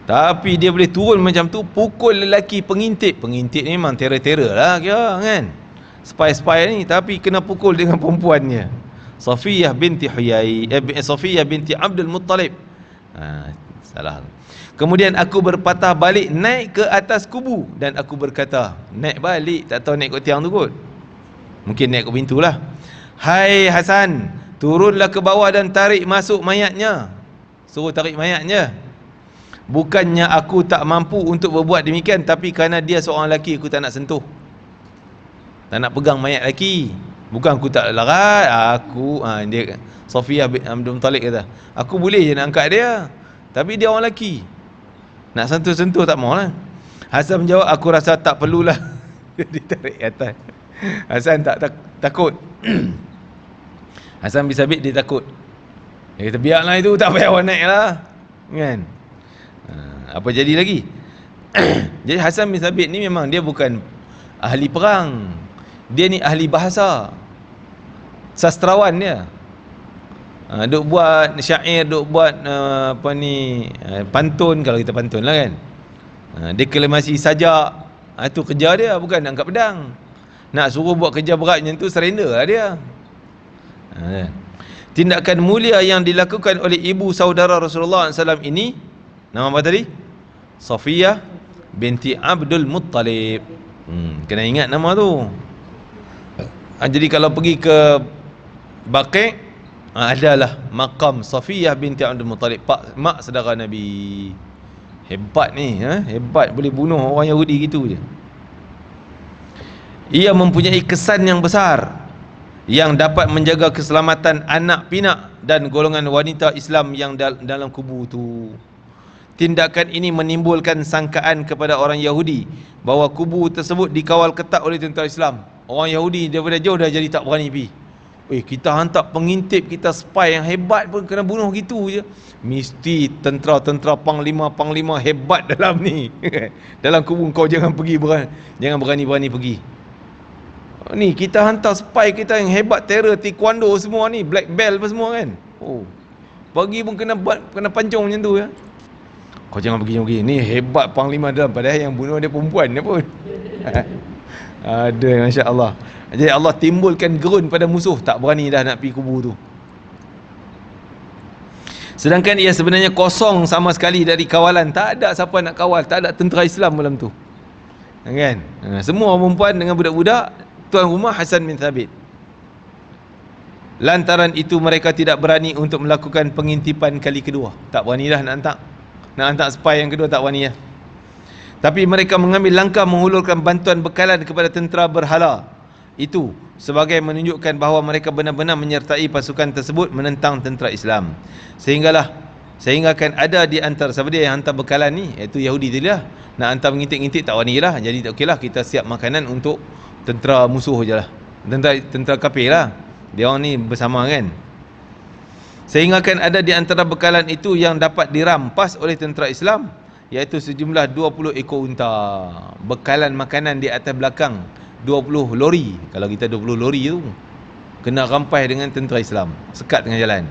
A: Tapi dia boleh turun macam tu, pukul lelaki pengintip. Pengintip ni memang terror-terror lah kira, kan? Spy-spy ni, tapi kena pukul dengan perempuannya, Safiyah binti Safiyah binti Abdul Muttalib. Salah. Kemudian aku berpatah balik naik ke atas kubu, dan aku berkata, naik balik, tak tahu naik ke tiang tu kot, mungkin naik ke pintu lah. Hai Hasan, turunlah ke bawah dan tarik masuk mayatnya. Suruh tarik mayatnya. Bukannya aku tak mampu untuk berbuat demikian, tapi kerana dia seorang lelaki, aku tak nak sentuh, tak nak pegang mayat lelaki. Bukan aku tak larat, dia Safiyah bin Abdul Muttalib kata, aku boleh je nak angkat dia, tapi dia orang lelaki, nak sentuh-sentuh tak mau lah. Hasan menjawab, aku rasa tak perlulah. Dia ditarik atas. Hasan tak takut. Hasan bin Sabit dia takut. Dia kata, biarlah itu, tak payah awak naik lah, kan? Apa jadi lagi? Jadi Hasan bin Sabit ni memang dia bukan ahli perang, dia ni ahli bahasa, sastrawan dia. Duk buat syair, duk buat pantun, kalau kita pantun lah, kan. Deklamasi sajak, itu kerja dia, bukan nak angkat pedang. Nak suruh buat kerja berat macam tu, surrender lah dia. Tindakan mulia yang dilakukan oleh ibu saudara Rasulullah SAW ini, nama apa tadi? Safiyah binti Abdul Muttalib. Kena ingat nama tu. Jadi kalau pergi ke Baqi', adalah makam Safiyah binti Abdul Muttalib, mak saudara Nabi. Hebat ni, hebat, boleh bunuh orang Yahudi gitu je. Ia mempunyai kesan yang besar yang dapat menjaga keselamatan anak pinak dan golongan wanita Islam yang dalam kubu tu. Tindakan ini menimbulkan sangkaan kepada orang Yahudi bahawa kubu tersebut dikawal ketat oleh tentera Islam. Orang Yahudi daripada jauh dah jadi tak berani pergi. Kita hantar pengintip, kita spy yang hebat pun kena bunuh gitu je. Mesti tentera-tentera panglima hebat dalam ni. Dalam kubu kau jangan pergi, jangan berani-berani pergi. Ni kita hantar spy kita yang hebat, terror, taekwondo semua ni, black belt apa semua, kan. Pergi pun kena pancung macam tu ya. Kau jangan pergi. Ni hebat panglima dalam, padahal yang bunuh dia perempuan dia pun. Ada, Masya Allah. Jadi Allah timbulkan gerun pada musuh, tak berani dah nak pergi kubu tu. Sedangkan ia sebenarnya kosong sama sekali dari kawalan. Tak ada siapa nak kawal, tak ada tentera Islam dalam tu, kan? Semua perempuan dengan budak-budak, tuan rumah Hasan bin Thabit. Lantaran itu mereka tidak berani untuk melakukan pengintipan kali kedua. Tak berani dah nak hantar spy yang kedua, tak berani dah. Tapi mereka mengambil langkah menghulurkan bantuan bekalan kepada tentera berhala itu sebagai menunjukkan bahawa mereka benar-benar menyertai pasukan tersebut menentang tentera Islam. Sehinggakan ada di antara siapa dia yang hantar bekalan ni, iaitu Yahudi tadi lah, nak hantar mengintip-ngintip, tak berani lah. Jadi okeylah, kita siap makanan untuk tentera musuh je lah, tentera kafir lah, dia orang ni bersama, kan. Sehinggakan ada di antara bekalan itu yang dapat dirampas oleh tentera Islam, iaitu sejumlah 20 ekor unta. Bekalan makanan di atas belakang 20 lori. Kalau kita 20 lori tu kena rampai dengan tentera Islam, sekat dengan jalan.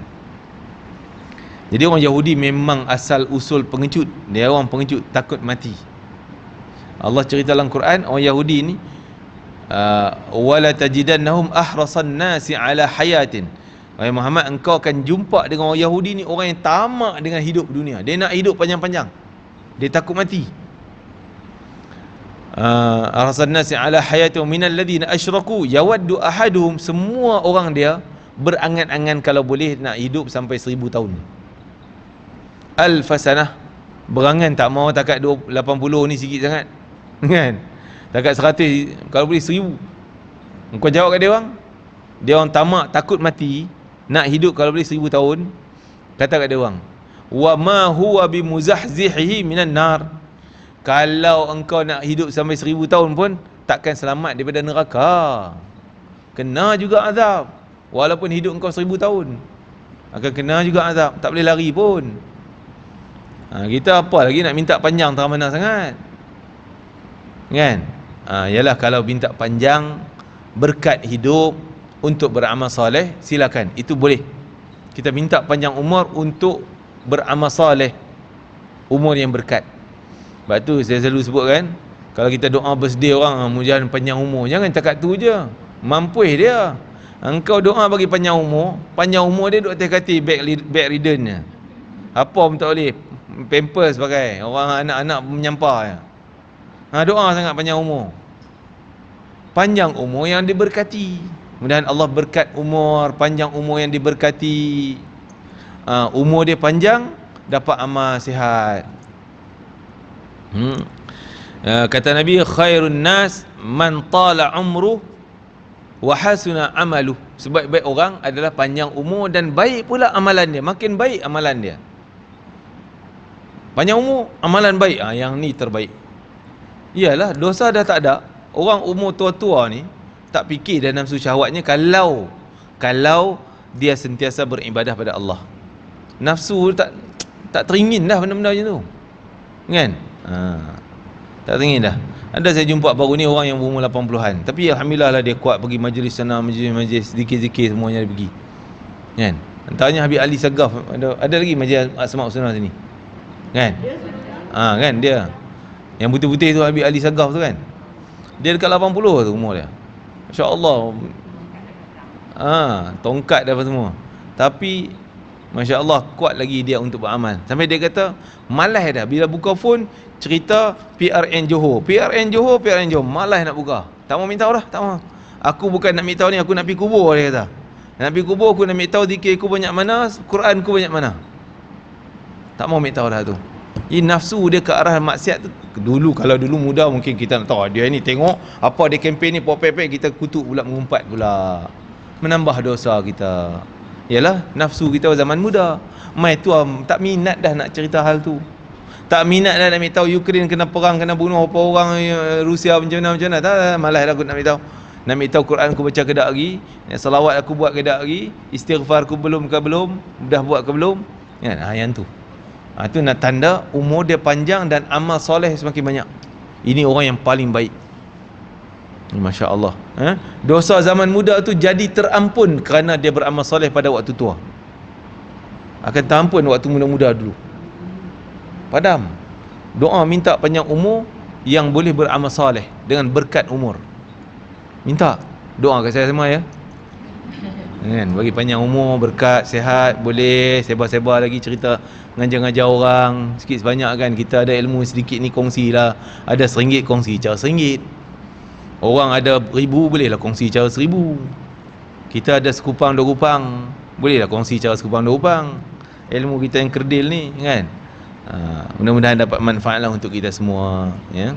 A: Jadi orang Yahudi memang asal usul pengecut. Dia orang pengecut, takut mati. Allah cerita dalam Quran, orang Yahudi ni wala tajidannahum ahrasan nasi ala hayatin. Wahai Muhammad, engkau akan jumpa dengan orang Yahudi ni orang yang tamak dengan hidup dunia. Dia nak hidup panjang-panjang, dia takut mati. Arasan nasi ala hayati minal ladina asyraku yawaddu ahaduhum, semua orang dia berangan-angan kalau boleh nak hidup sampai 1000 tahun. Alfasanah, berangan tak mau takat 80 ni sikit sangat. Kan? Takat 100, kalau boleh 1000. Kau jawab kat dia orang tamak, takut mati, nak hidup kalau boleh 1000 tahun. Kata kat dia orang, wa ma huwa bimuzahzihi minan nar, kalau engkau nak hidup sampai 1000 tahun pun takkan selamat daripada neraka. Kena juga azab. Walaupun hidup engkau 1000 tahun, akan kena juga azab. Tak boleh lari pun. Kita apa lagi nak minta panjang tak mana sangat. Kan? Yalah, kalau minta panjang berkat hidup untuk beramal soleh, silakan. Itu boleh. Kita minta panjang umur untuk beramal soleh, umur yang berkat. Sebab tu saya selalu sebut kan, kalau kita doa birthday orang, mudah-mudahan panjang umur, jangan cakap tu je, mampus dia. Engkau doa bagi panjang umur dia duk atas katil bedridden-nya. Apa pun tak boleh, pampers pakai, orang anak-anak menyampah je. Doa sangat panjang umur. Panjang umur yang diberkati. Mudah-mudahan Allah berkat umur, panjang umur yang diberkati. Umur dia panjang, dapat amal sihat. Kata Nabi, khairun nas man tala umruh wa hasuna amaluh. Sebaik-baik orang adalah panjang umur dan baik pula amalan dia. Makin baik amalan dia. Panjang umur, amalan baik. Yang ni terbaik. Iyalah, dosa dah tak ada. Orang umur tua-tua ni tak fikir dan nafsu syahwatnya kalau dia sentiasa beribadah pada Allah. Nafsu tak teringin dah benda-benda macam tu. Kan? Tak teringin dah. Ada saya jumpa baru ni orang yang berumur 80-an, tapi alhamdulillah lah dia kuat pergi majlis sana, majlis zikir-zikir semuanya dia pergi. Kan? Antaranya Habib Ali Sagaf, ada lagi majlis Asma' Husna sini. Kan? Kan dia. Yang putih-putih tu Habib Ali Sagaf tu kan. Dia dekat 80 tu umur dia. Masya-Allah. Tongkat dah apa semua. Tapi masya-Allah kuat lagi dia untuk beramal. Sampai dia kata malas dah bila buka phone cerita PRN Johor. Malas nak buka. Tak mau minta dah, tak mau. Aku bukan nak minta ni, aku nak pergi kubur, dia kata. Nak pergi kubur aku nak minta zikir aku banyak mana, Quran aku banyak mana. Tak mau minta dah tu. Ini nafsu dia ke arah maksiat tu. Kalau dulu muda mungkin kita nak tahu dia ni tengok apa dia kempen ni pop-pop, kita kutuk pula, mengumpat pula, menambah dosa kita. Yalah, nafsu kita zaman muda. Mai tu tak minat dah nak cerita hal tu. Tak minat dah nak tahu Ukraine kena perang, kena bunuh apa orang, Rusia macam mana. Tak, malas dah aku nak tahu. Nak tahu Quran aku baca ke tak lagi, selawat aku buat ke tak lagi, istighfar aku belum, dah buat ke belum. Kan? Yang tu. Itu nak tanda umur dia panjang dan amal soleh semakin banyak. Ini orang yang paling baik. Masya Allah. Dosa zaman muda tu jadi terampun kerana dia beramal soleh pada waktu tua. Akan terampun waktu muda-muda dulu. Padam. Doa minta panjang umur yang boleh beramal soleh dengan berkat umur. Minta doa kat saya semua ya. Kan, bagi panjang umur, berkat, sihat, boleh sebar-sebar lagi cerita, ngajar-ngajar orang sikit sebanyak kan. Kita ada ilmu sedikit ni, kongsilah. Ada RM1 kongsi cara RM1. Orang ada 1000, bolehlah kongsi cara 1000. Kita ada sekupang 2 kupang, bolehlah kongsi cara sekupang 2 kupang. Ilmu kita yang kerdil ni kan. Mudah-mudahan dapat manfaat lah untuk kita semua ya.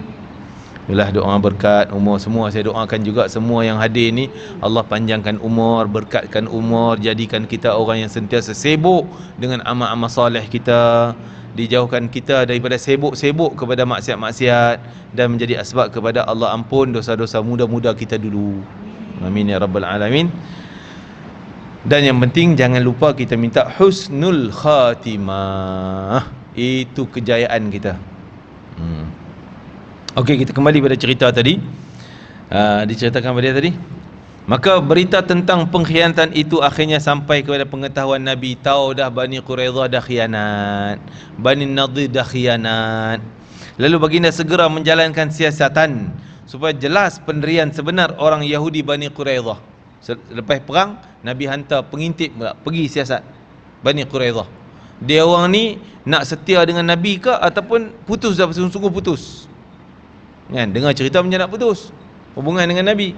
A: Itulah doa berkat umur semua. Saya doakan juga semua yang hadir ni, Allah panjangkan umur, berkatkan umur, jadikan kita orang yang sentiasa sibuk dengan amal-amal soleh kita, dijauhkan kita daripada sibuk-sibuk kepada maksiat-maksiat, dan menjadi asbab kepada Allah ampun dosa-dosa muda-muda kita dulu. Amin ya rabbal alamin. Dan yang penting jangan lupa kita minta husnul khatimah. Itu kejayaan kita. Okey, kita kembali pada cerita tadi. Diceritakan pada dia tadi. Maka berita tentang pengkhianatan itu akhirnya sampai kepada pengetahuan Nabi. Tahu dah Bani Quraidah dah khianat, Bani Nadir dah khianat. Lalu baginda segera menjalankan siasatan supaya jelas pendirian sebenar orang Yahudi Bani Quraidah. Lepas perang, Nabi hantar pengintip pula pergi siasat Bani Quraidah. Dia orang ni nak setia dengan Nabi ke ataupun putus dah, sungguh putus. Kan, dengar cerita macam nak putus hubungan dengan Nabi.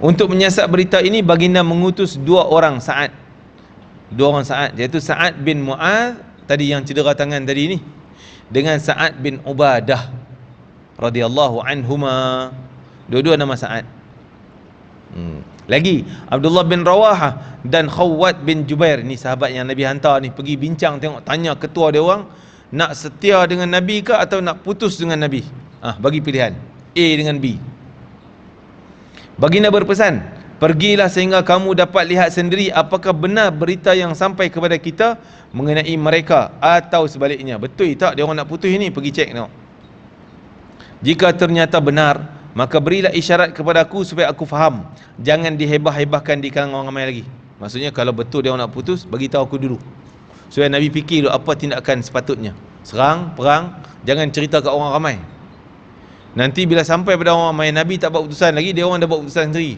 A: Untuk menyiasat berita ini, baginda mengutus dua orang Sa'ad, iaitu Sa'ad bin Mu'adh tadi yang cedera tangan tadi ni, dengan Sa'ad bin Ubadah radhiyallahu anhuma. Dua-dua nama Sa'ad. Lagi Abdullah bin Rawahah dan Khawwat bin Jubair, ni sahabat yang Nabi hantar ni, pergi bincang, tengok, tanya ketua dia orang, nak setia dengan Nabi ke atau nak putus dengan Nabi. Bagi pilihan A dengan B. Baginda berpesan, pergilah sehingga kamu dapat lihat sendiri apakah benar berita yang sampai kepada kita mengenai mereka atau sebaliknya. Betul tak dia orang nak putus ini? Pergi cek tengok. Jika ternyata benar, maka berilah isyarat kepada aku supaya aku faham. Jangan dihebah-hebahkan di kalangan orang ramai lagi. Maksudnya kalau betul dia orang nak putus, bagi tahu aku dulu, supaya Nabi fikir dulu apa tindakan sepatutnya. Serang, perang, jangan cerita kat orang ramai. Nanti bila sampai pada orang ramai, Nabi tak buat keputusan lagi, dia orang dah buat keputusan sendiri.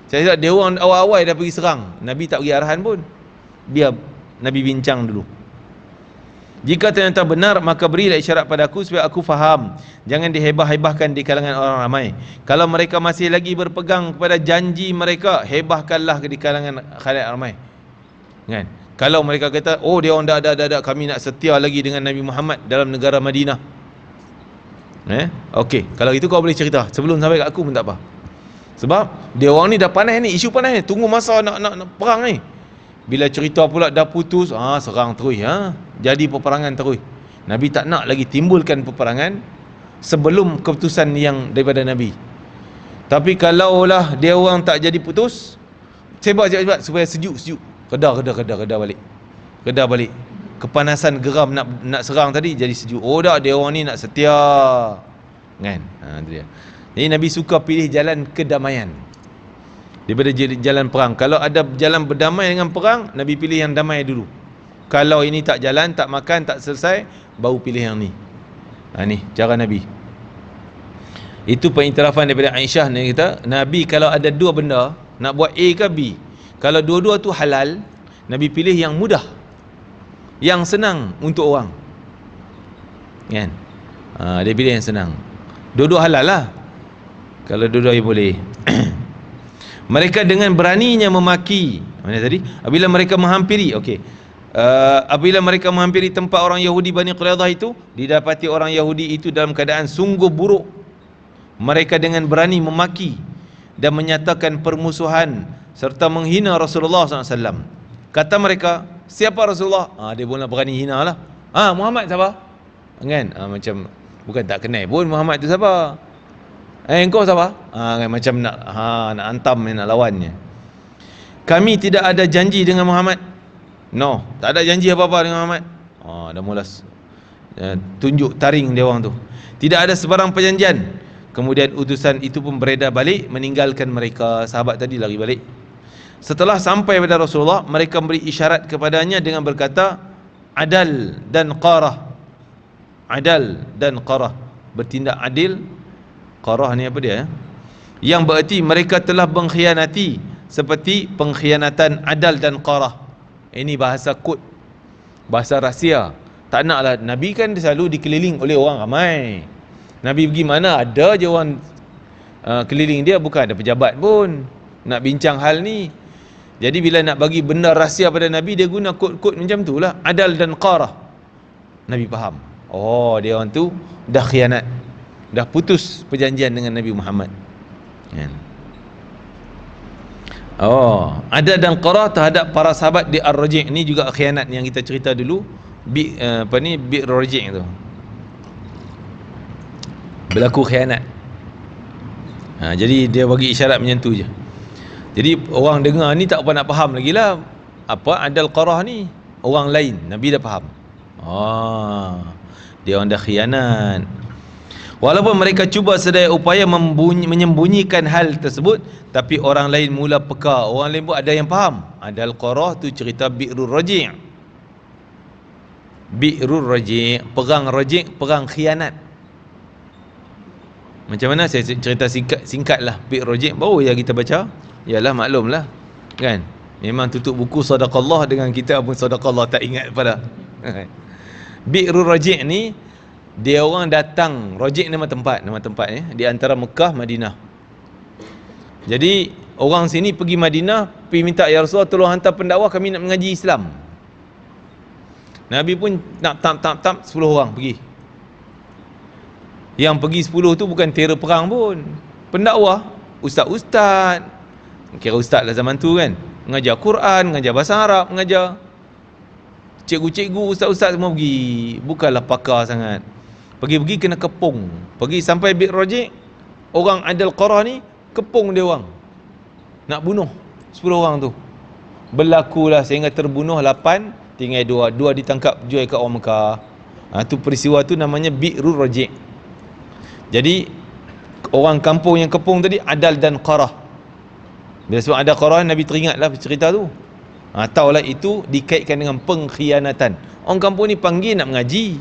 A: Saya cakap dia orang awal-awal dah pergi serang, Nabi tak bagi arahan pun, biar Nabi bincang dulu. Jika ternyata benar, maka berilah isyarat padaku supaya aku faham. Jangan dihebah-hebahkan di kalangan orang ramai. Kalau mereka masih lagi berpegang kepada janji mereka, hebahkanlah di kalangan khalayak ramai. Kan? Kalau mereka kata, oh dia orang dah kami nak setia lagi dengan Nabi Muhammad dalam negara Madinah. Okey, kalau itu kau boleh cerita sebelum sampai kat aku pun tak apa. Sebab dia orang ni dah panas ni, isu panas ni, tunggu masa nak perang ni. Bila cerita pula dah putus, serang terus, jadi peperangan terus. Nabi tak nak lagi timbulkan peperangan sebelum keputusan yang daripada Nabi. Tapi kalaulah dia orang tak jadi putus, sebab cepat supaya sejuk, kedar balik. Kepanasan geram nak serang tadi jadi sejuk. Oh dah, dia orang ni nak setia. Kan? Itu dia. Jadi Nabi suka pilih jalan kedamaian daripada jalan perang. Kalau ada jalan berdamai dengan perang, Nabi pilih yang damai dulu. Kalau ini tak jalan, tak makan, tak selesai, baru pilih yang ni. Ni cara Nabi. Itu pengiktirafan daripada Aisyah ni, kata Nabi kalau ada dua benda, nak buat A ke B, kalau dua-dua tu halal, Nabi pilih yang mudah, yang senang untuk orang. Kan? Dia pilih yang senang. Dua-dua halal lah, kalau dua-dua boleh. Mereka dengan beraninya memaki, mana tadi? Apabila mereka menghampiri, apabila mereka menghampiri tempat orang Yahudi Bani Quraidah itu, didapati orang Yahudi itu dalam keadaan sungguh buruk. Mereka dengan berani memaki dan menyatakan permusuhan serta menghina Rasulullah SAW. Kata mereka, siapa Rasulullah? Dia pun berani hina lah. Muhammad siapa? Kan? Macam bukan tak kenal pun Muhammad tu siapa. Engkau siapa? Kan, macam nak hantam, nak lawannya. Kami tidak ada janji dengan Muhammad. No, tak ada janji apa-apa dengan Muhammad. Dah mula tunjuk taring dia orang tu. Tidak ada sebarang perjanjian. Kemudian utusan itu pun beredar balik, meninggalkan mereka. Sahabat tadi lari balik. Setelah sampai pada Rasulullah, mereka beri isyarat kepadanya dengan berkata, adal dan qarah. Adal dan qarah, bertindak adil. Qarah ni apa dia? Yang bererti mereka telah mengkhianati seperti pengkhianatan adal dan qarah. Ini bahasa kod, bahasa rahsia. Tak naklah, Nabi kan selalu dikeliling oleh orang ramai. Nabi pergi mana ada je orang keliling dia, bukan ada pejabat pun nak bincang hal ni. Jadi bila nak bagi benda rahsia pada Nabi, dia guna kod-kod macam tu lah, adal dan qarah. Nabi faham, oh dia orang tu dah khianat, dah putus perjanjian dengan Nabi Muhammad. Adal dan qarah terhadap para sahabat di Ar-Raji'. Ni juga khianat yang kita cerita dulu, Bi'r Raji' tu berlaku khianat. Jadi dia bagi isyarat macam tu je. Jadi orang dengar ni tak apa nak faham lagi lah apa adal qarah ni. Orang lain, Nabi dah faham. Dia orang dah khianat. Walaupun mereka cuba sedaya upaya menyembunyikan hal tersebut, tapi orang lain mula peka. Orang lain pun ada yang faham. Adal qarah tu cerita Bi'rul Raji'. Bi'rul Raji', perang Raji', perang khianat. Macam mana saya cerita singkat lah Bi'rul Raji', baru ya kita baca. Yalah, maklum lah kan, memang tutup buku Sadaqallah dengan kita pun Sadaqallah tak ingat pada. Bi'rul Raji' ni Dia orang datang, Rajiq nama tempat di antara Mekah Madinah. Jadi orang sini pergi Madinah, pergi minta, ya Rasulullah tolong hantar pendakwah, kami nak mengaji Islam. Nabi pun nak 10 orang pergi. Yang pergi 10 tu bukan tera perang pun, pendakwah, ustaz-ustaz, kira ustaz lah zaman tu kan, mengajar Quran, mengajar bahasa Arab, mengajar cikgu-cikgu, ustaz-ustaz semua pergi, bukanlah pakar sangat. Pergi-pergi kena kepung. Pergi sampai Bi'r Rajiq, orang Adal Qarah ni kepung dia orang, nak bunuh 10 orang tu. Berlakulah sehingga terbunuh 8, tinggal 2 ditangkap jual kat orang Mekah. Tu peristiwa tu namanya Bi'rul Rajiq. Jadi orang kampung yang kepung tadi Adal dan Qarah. Bila sebab Adal Qarah, Nabi teringatlah cerita tu. Taulah itu dikaitkan dengan pengkhianatan. Orang kampung ni panggil nak mengaji,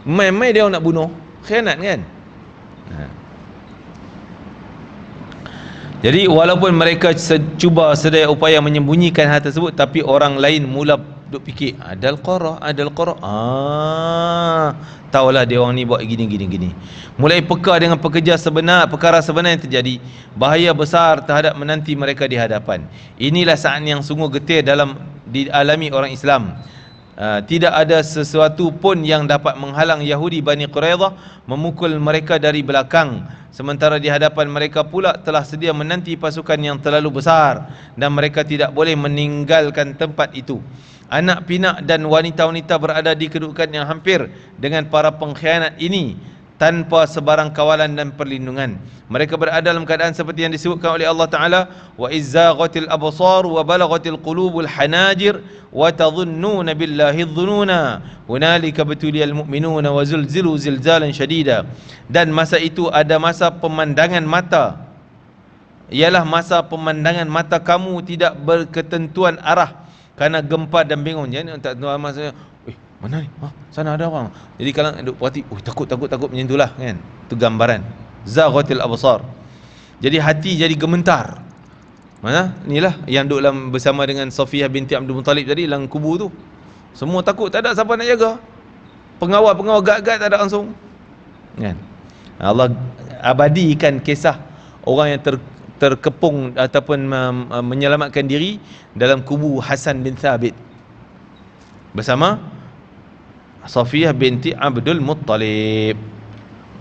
A: mai-mai dia orang nak bunuh, khianat kan. Jadi walaupun mereka cuba sedaya upaya menyembunyikan hal tersebut, tapi orang lain mula duk fikir Adal Qarah. Taulah dia orang ni buat gini. Mulai peka dengan perkara sebenar yang terjadi, bahaya besar terhadap menanti mereka di hadapan. Inilah saat yang sungguh getir dalam dialami orang Islam. Tidak ada sesuatu pun yang dapat menghalang Yahudi Bani Quraidah memukul mereka dari belakang, sementara di hadapan mereka pula telah sedia menanti pasukan yang terlalu besar, dan mereka tidak boleh meninggalkan tempat itu. Anak pinak dan wanita-wanita berada di kedudukan yang hampir dengan para pengkhianat ini, tanpa sebarang kawalan dan perlindungan. Mereka berada dalam keadaan seperti yang disebutkan oleh Allah Ta'ala, wa izzaghatil absar wa balaghatil qulubul hanajir wa tadhunnuna billahi dhununa hunalika batuliyal mu'minuna wa zulzilu zilzalan syadida. Dan masa itu ada masa pemandangan mata, ialah masa pemandangan mata kamu tidak berketentuan arah kerana gempa dan bingung. Jadi tak tahu maksudnya, mana ni? Sana ada orang. Jadi kalau duk perhati, takut macam itulah kan. Itu gambaran zaghatil absar. Jadi hati jadi gementar. Mana? Inilah yang duk dalam bersama dengan Safiyah binti Abdul Muttalib tadi dalam kubur tu. Semua takut, tak ada siapa nak jaga. Pengawal gad-gad tak ada langsung. Kan? Allah abadikan kisah orang yang terkepung ataupun menyelamatkan diri dalam kubur Hasan bin Thabit bersama Safiyah binti Abdul Muttalib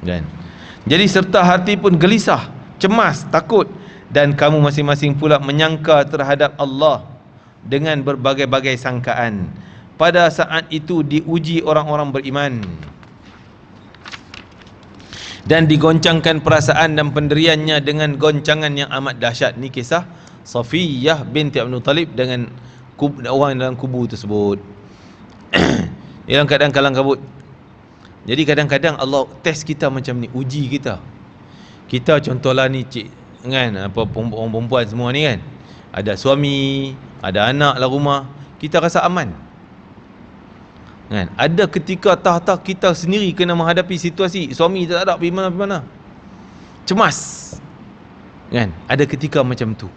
A: kan. Jadi serta hati pun gelisah, cemas, takut, dan kamu masing-masing pula menyangka terhadap Allah dengan berbagai-bagai sangkaan. Pada saat itu diuji orang-orang beriman dan digoncangkan perasaan dan pendiriannya dengan goncangan yang amat dahsyat. Ni kisah Safiyah binti Abdul Muttalib dengan orang dalam kubur tersebut dalam keadaan kalang kabut. Jadi kadang-kadang Allah test kita macam ni, uji kita. Kita contohlah ni cik kan, apa orang perempuan semua ni kan, ada suami, ada anak lah rumah, kita rasa aman kan. Ada ketika tah-tah kita sendiri kena menghadapi situasi suami tak ada pergi mana-mana, cemas kan. Ada ketika macam tu.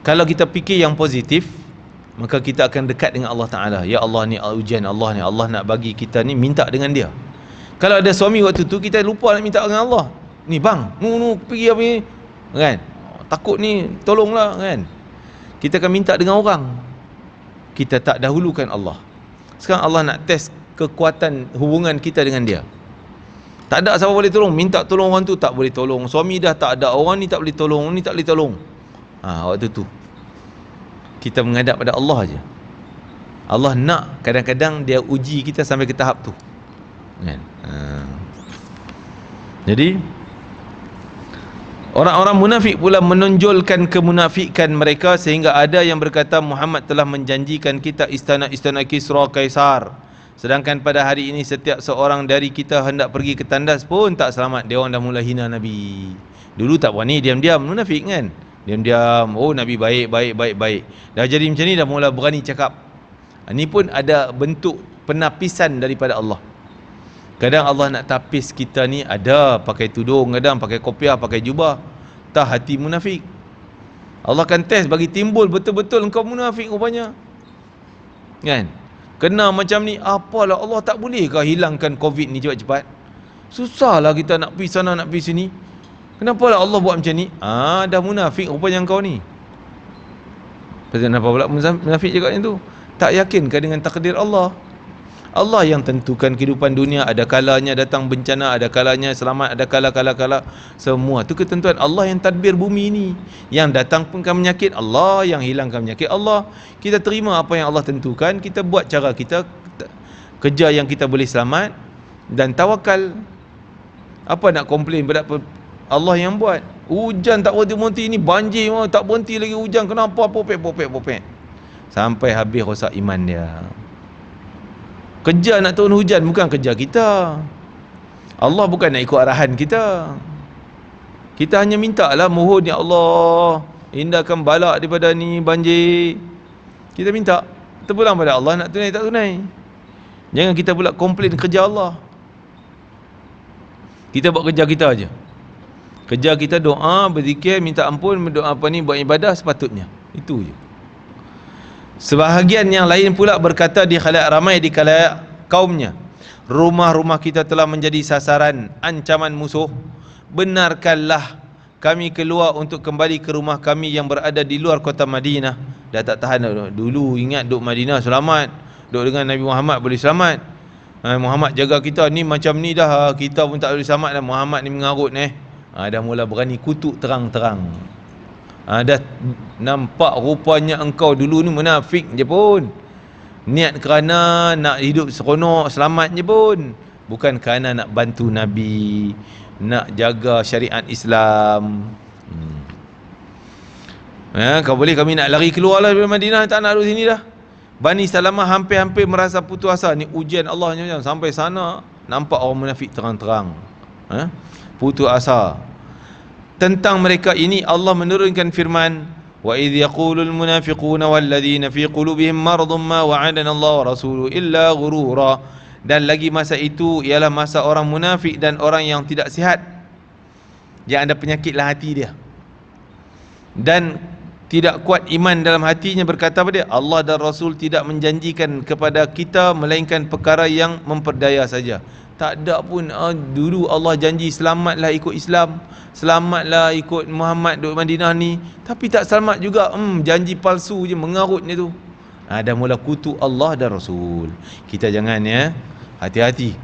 A: Kalau kita fikir yang positif, maka kita akan dekat dengan Allah Ta'ala. Ya Allah ni ujian Allah ni, Allah nak bagi kita ni, minta dengan dia. Kalau ada suami waktu tu, kita lupa nak minta dengan Allah. Ni bang, pergi apa ni kan, takut ni, tolonglah kan. Kita akan minta dengan orang, kita tak dahulukan Allah. Sekarang Allah nak test kekuatan hubungan kita dengan dia. Tak ada siapa boleh tolong, minta tolong orang tu tak boleh tolong, suami dah tak ada, orang ni tak boleh tolong, ni tak boleh tolong. Waktu tu kita menghadap pada Allah aja. Allah nak kadang-kadang dia uji kita sampai ke tahap tu kan. Jadi orang-orang munafik pula menonjolkan kemunafikan mereka, sehingga ada yang berkata Muhammad telah menjanjikan kita istana-istana Kisra Kaisar, sedangkan pada hari ini setiap seorang dari kita hendak pergi ke tandas pun tak selamat. Dia orang dah mula hina Nabi. Dulu tak berani, diam-diam munafik kan, diam-diam, Nabi baik. Dah jadi macam ni dah mula berani cakap. Ini pun ada bentuk penapisan daripada Allah. Kadang Allah nak tapis kita ni, ada pakai tudung, kadang pakai kopiah, pakai jubah, tak hati munafik. Allah akan test bagi timbul betul-betul engkau munafik rupanya kan. Kena macam ni, apalah Allah tak bolehkah hilangkan COVID ni cepat-cepat? Susahlah kita nak pergi sana, nak pergi sini. Kenapalah Allah buat macam ni? Dah munafik rupanya kau ni. Kenapa pula munafik juga yang tu? Tak yakinkah dengan takdir Allah? Allah yang tentukan kehidupan dunia. Ada kalanya datang bencana, ada kalanya selamat, ada kala semua tu ketentuan Allah yang tadbir bumi ni. Yang datang pun kan menyakit Allah, yang hilangkan menyakit Allah. Kita terima apa yang Allah tentukan, kita buat cara kita, kerja yang kita boleh selamat dan tawakal. Apa nak komplain pada Allah yang buat? Hujan tak berhenti-berhenti ni, banjir tak berhenti lagi hujan. Kenapa? Popek. Sampai habis rosak iman dia. Kerja nak turun hujan bukan kerja kita. Allah bukan nak ikut arahan kita. Kita hanya minta lah, mohon ya Allah, hindarkan balak daripada ni banjir. Kita minta, terpulang pada Allah, nak tunai tak tunai. Jangan kita pula komplain kerja Allah. Kita buat kerja kita aja. Kerja kita doa, berzikir, minta ampun, berdoa buat ibadah sepatutnya. Itu je. Sebahagian yang lain pula berkata di khalayak ramai, di khalayak kaumnya, rumah-rumah kita telah menjadi sasaran ancaman musuh. Benarkanlah kami keluar untuk kembali ke rumah kami yang berada di luar kota Madinah. Dah tak tahan dulu, ingat duduk Madinah selamat, duduk dengan Nabi Muhammad boleh selamat. Muhammad jaga kita ni macam ni dah, kita pun tak boleh selamat dah. Muhammad ni mengarut dah mula berani kutuk terang-terang. Dah nampak rupanya engkau dulu ni munafik je pun. Niat kerana nak hidup seronok, selamat je pun. Bukan kerana nak bantu Nabi, nak jaga syariat Islam. Kau boleh kami nak lari keluar lah dari Madinah, tak nak duduk sini dah. Bani Salamah hampir-hampir merasa putus asa. Ni ujian Allah macam sampai sana nampak orang munafik terang-terang. Putus asa. Tentang mereka ini Allah menurunkan firman, wa idh yaqulul munafiquna walladzina fi qulubihim maradun ma wa'adana Allah wa rasuluhu illa ghurura. Dan lagi masa itu ialah masa orang munafik dan orang yang tidak sihat, yang ada penyakitlah hati dia dan tidak kuat iman dalam hatinya, berkata pada Allah dan Rasul tidak menjanjikan kepada kita melainkan perkara yang memperdaya saja. Tak ada pun dulu Allah janji selamatlah ikut Islam, selamatlah ikut Muhammad duduk Madinah ni, tapi tak selamat juga. Janji palsu je, mengarutnya tu. Dah mula kutuk Allah dan Rasul. Kita jangan hati-hati.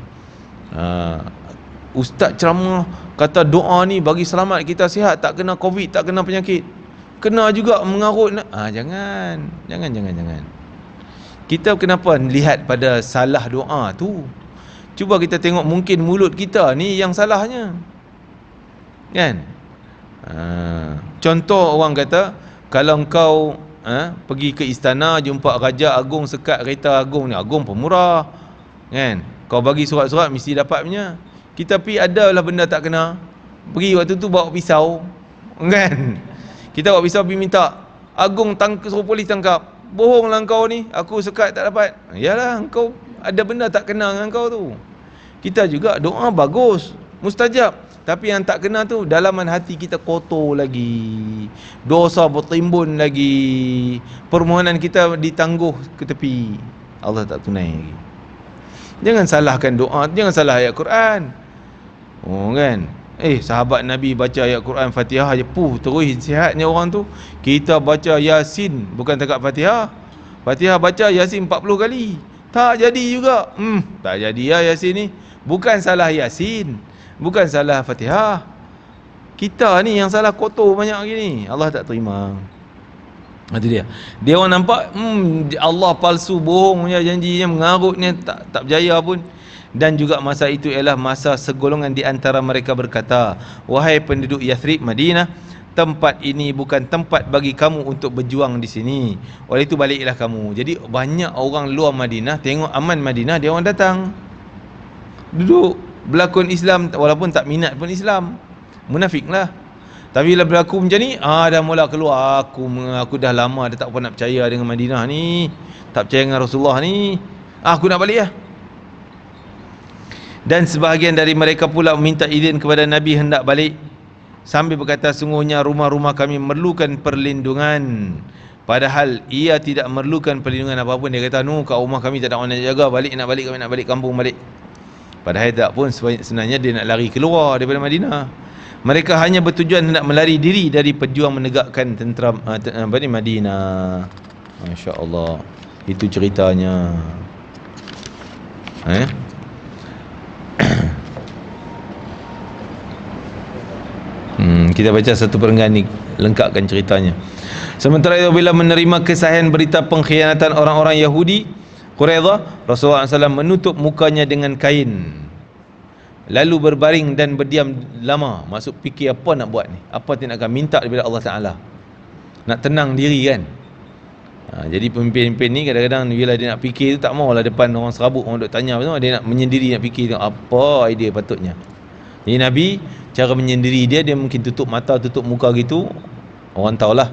A: Ustaz ceramah kata doa ni bagi selamat kita sihat, tak kena COVID, tak kena penyakit. Kena juga mengarut. Jangan. Kita kenapa lihat pada salah doa tu? Cuba kita tengok, mungkin mulut kita ni yang salahnya, kan? Contoh orang kata, kalau engkau pergi ke istana jumpa Raja Agung sekat kereta agung ni, agung pemurah, kan? Kau bagi surat-surat mesti dapat punya. Kita pergi adalah benda tak kena, pergi waktu tu bawa pisau, kan? Kita bawa pisau pergi minta, Agung suruh polis tangkap. Bohonglah engkau ni, aku sekat tak dapat. Yalah, engkau ada benda tak kena dengan kau tu. Kita juga doa bagus, mustajab, tapi yang tak kena tu dalaman hati kita kotor lagi, dosa bertimbun lagi, permohonan kita ditangguh ke tepi, Allah tak tunai lagi. Jangan salahkan doa, jangan salah ayat Quran. Kan? Sahabat Nabi baca ayat Quran Fatihah je, terus sihatnya orang tu. Kita baca Yasin, bukan takat Fatihah. Fatihah baca Yasin 40 kali, tak jadi juga. Tak jadi Yasin ni. Bukan salah Yasin, bukan salah Fatihah. Kita ni yang salah kotor banyak gini, Allah tak terima. Itu dia. Dia orang nampak Allah palsu, bohong punya janjinya, mengarutnya, tak berjaya pun. Dan juga masa itu ialah masa segolongan di antara mereka berkata, wahai penduduk Yathrib, Madinah, tempat ini bukan tempat bagi kamu untuk berjuang di sini. Oleh itu baliklah kamu. Jadi banyak orang luar Madinah tengok aman Madinah, dia orang datang duduk berlakon Islam, walaupun tak minat pun Islam, munafik lah. Tapi bila berlaku macam ni, dah mula keluar, aku dah lama dah tak pernah nak percaya dengan Madinah ni, tak percaya dengan Rasulullah ni, aku nak balik lah. Dan sebahagian dari mereka pula minta izin kepada Nabi hendak balik, sambil berkata, sungguhnya rumah-rumah kami memerlukan perlindungan Padahal ia tidak memerlukan perlindungan apapun. Dia kata, kat rumah kami tak ada orang nak jaga, kami nak balik kampung balik. Padahal tak pun, sebenarnya dia nak lari keluar daripada Madinah. Mereka hanya bertujuan hendak melari diri dari pejuang menegakkan tentera Madinah. Masya Allah. Itu ceritanya. Kita baca satu perenggan ni, lengkapkan ceritanya. Sementara itu, bila menerima kesahihan berita pengkhianatan orang-orang Yahudi Quraidah, Rasulullah SAW menutup mukanya dengan kain, lalu berbaring dan berdiam lama. Maksud fikir apa nak buat ni, apa tindakan, minta daripada Allah Ta'ala, nak tenang diri kan. Jadi pemimpin-pemimpin ni kadang-kadang bila dia nak fikir tu, tak maulah depan orang serabut, orang duk tanya, dia nak menyendiri, nak fikir apa idea patutnya. Jadi Nabi, cara menyendiri dia mungkin tutup mata, tutup muka gitu. Orang tahulah